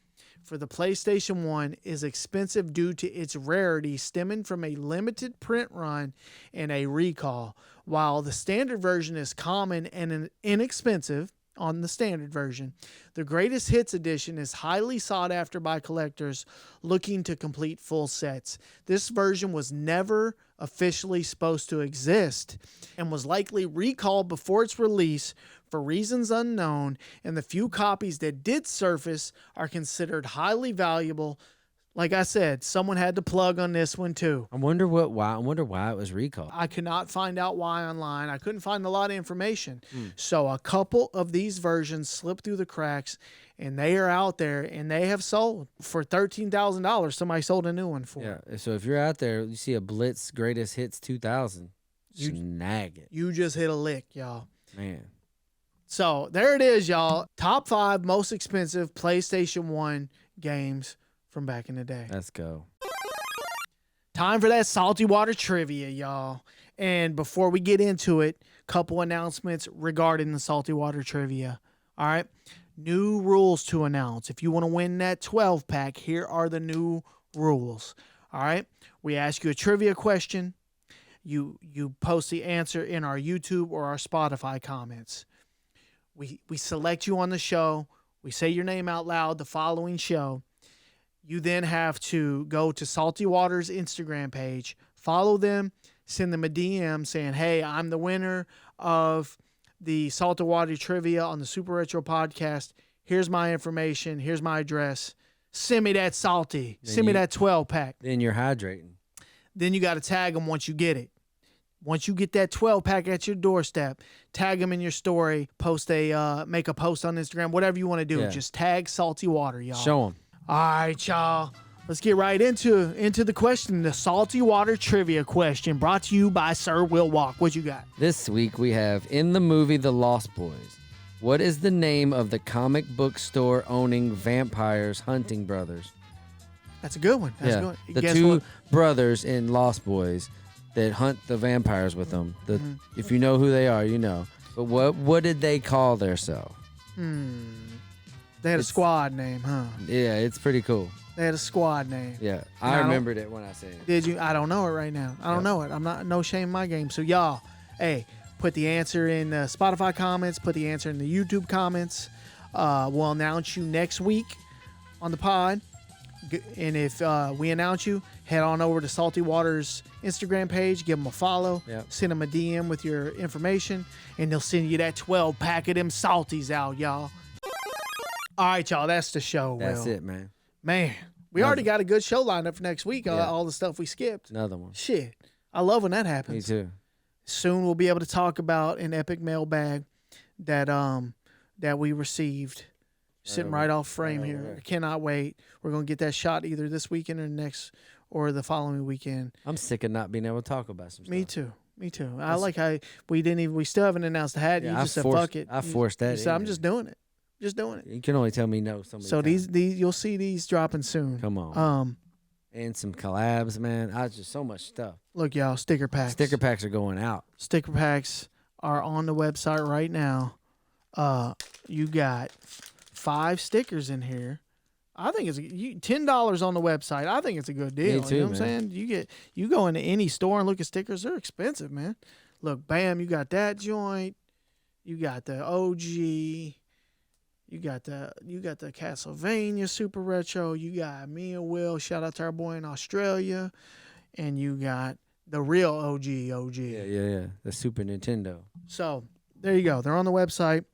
for the PlayStation 1 is expensive due to its rarity stemming from a limited print run and a recall, while the standard version is common and inexpensive. On the standard version, the greatest hits edition is highly sought after by collectors looking to complete full sets. This version was never officially supposed to exist and was likely recalled before its release for reasons unknown, and the few copies that did surface are considered highly valuable, Like I said, someone had to plug on this one too. I wonder why it was recalled. I could not find out why online. I couldn't find a lot of information. So a couple of these versions slipped through the cracks, and they are out there, and they have sold for $13,000. Somebody sold a new one for. Yeah. So if you're out there, you see a Blitz Greatest Hits 2000, snag it. You just hit a lick, y'all. Man. So there it is, y'all. Top 5 most expensive PlayStation 1 games from back in the day. Let's go. Time for that salty water trivia, y'all. And before we get into it, couple announcements regarding the salty water trivia. All right. New rules to announce. If you want to win that 12-pack, here are the new rules. All right. We ask you a trivia question. You post the answer in our YouTube or our Spotify comments. We select you on the show. We say your name out loud the following show. You then have to go to Salty Water's Instagram page, follow them, send them a DM saying, hey, I'm the winner of the Salty Water Trivia on the Super Retro Podcast. Here's my information. Here's my address. Send me that salty. Send me that 12-pack. Then you're hydrating. Then you got to tag them once you get it. Once you get that 12-pack at your doorstep, tag them in your story, make a post on Instagram, whatever you want to do. Yeah. Just tag Salty Water, y'all. Show them. All right, y'all. Let's get right into the question, the Salty Water Trivia question, brought to you by Sir Will Walk. What you got? This week we have, in the movie The Lost Boys, what is the name of the comic book store owning vampires hunting brothers? That's a good one. That's a good one. The Guess two what? brothers in Lost Boys that hunt the vampires with them. If you know who they are, you know. But what did they call themselves? They had a squad name, huh? Yeah, it's pretty cool. They had a squad name. Yeah, I remembered it when I said it. Did you? I don't know it right now. I don't know it. I'm not, no shame in my game. So y'all, hey, put the answer in the Spotify comments. Put the answer in the YouTube comments. We'll announce you next week on the pod. And if we announce you, head on over to Salty Water's Instagram page. Give them a follow. Yep. Send them a DM with your information. And they'll send you that 12-pack of them salties out, y'all. All right, y'all. That's the show, That's Will. it, man. Man, we already got a good show lined up for next week. All the stuff we skipped. Another one. Shit. I love when that happens. Me too. Soon we'll be able to talk about an epic mailbag that we received. Sitting right off frame here. I cannot wait. We're going to get that shot either this weekend or next or the following weekend. I'm sick of not being able to talk about some stuff. Me too. I like how we still haven't announced the hat. Yeah, You just said fuck it. I forced that. You said, I'm just doing it. You can only tell me no so many So times. these you'll see these dropping soon. Come on. And some collabs, man. Just so much stuff. Look, y'all, sticker packs. Sticker packs are going out. Sticker packs are on the website right now. You got 5 stickers in here. I think it's $10 on the website. I think it's a good deal. Me too, you know what man. I'm saying? You go into any store and look at stickers, they're expensive, man. Look, bam, you got that joint. You got the OG. You got the Castlevania Super Retro. You got me and Will. Shout out to our boy in Australia. And you got the real OG. Yeah. The Super Nintendo. So there you go. They're on the website.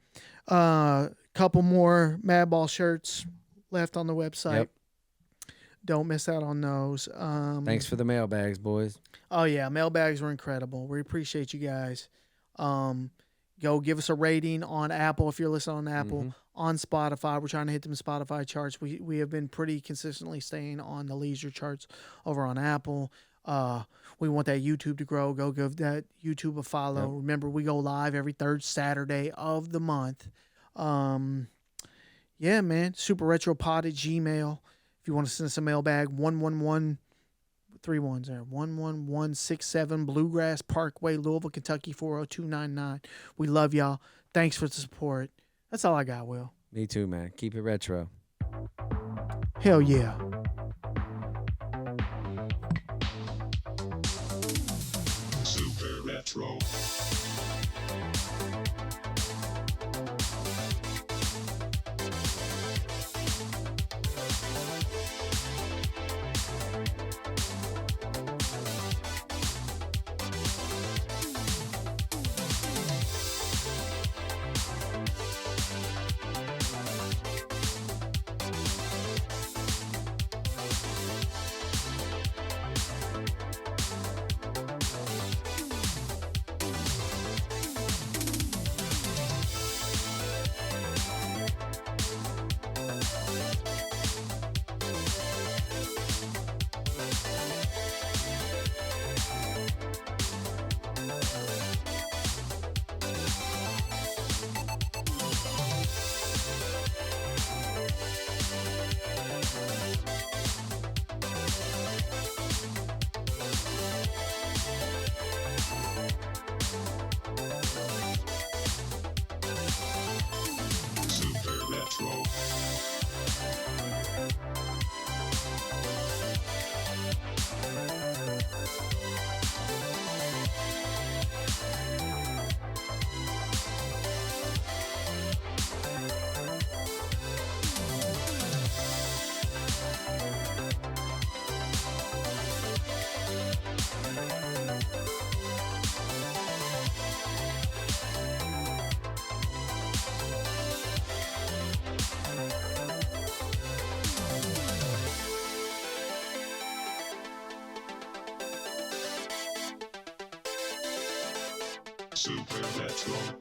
Couple more Madball shirts left on the website. Yep. Don't miss out on those. Thanks for the mailbags, boys. Oh yeah, mailbags were incredible. We appreciate you guys. Go give us a rating on Apple if you're listening on Apple. On Spotify, we're trying to hit them Spotify charts. We have been pretty consistently staying on the leisure charts over on Apple. We want that YouTube to grow. Go give that YouTube a follow. Yep. Remember, we go live every third Saturday of the month. Yeah, man. SuperRetroPod@gmail. If you want to send us a mailbag, 11167 Bluegrass Parkway, Louisville, Kentucky 40299. We love y'all. Thanks for the support. That's all I got, Will. Me too, man. Keep it retro. Hell yeah. Super Retro. Super Retro.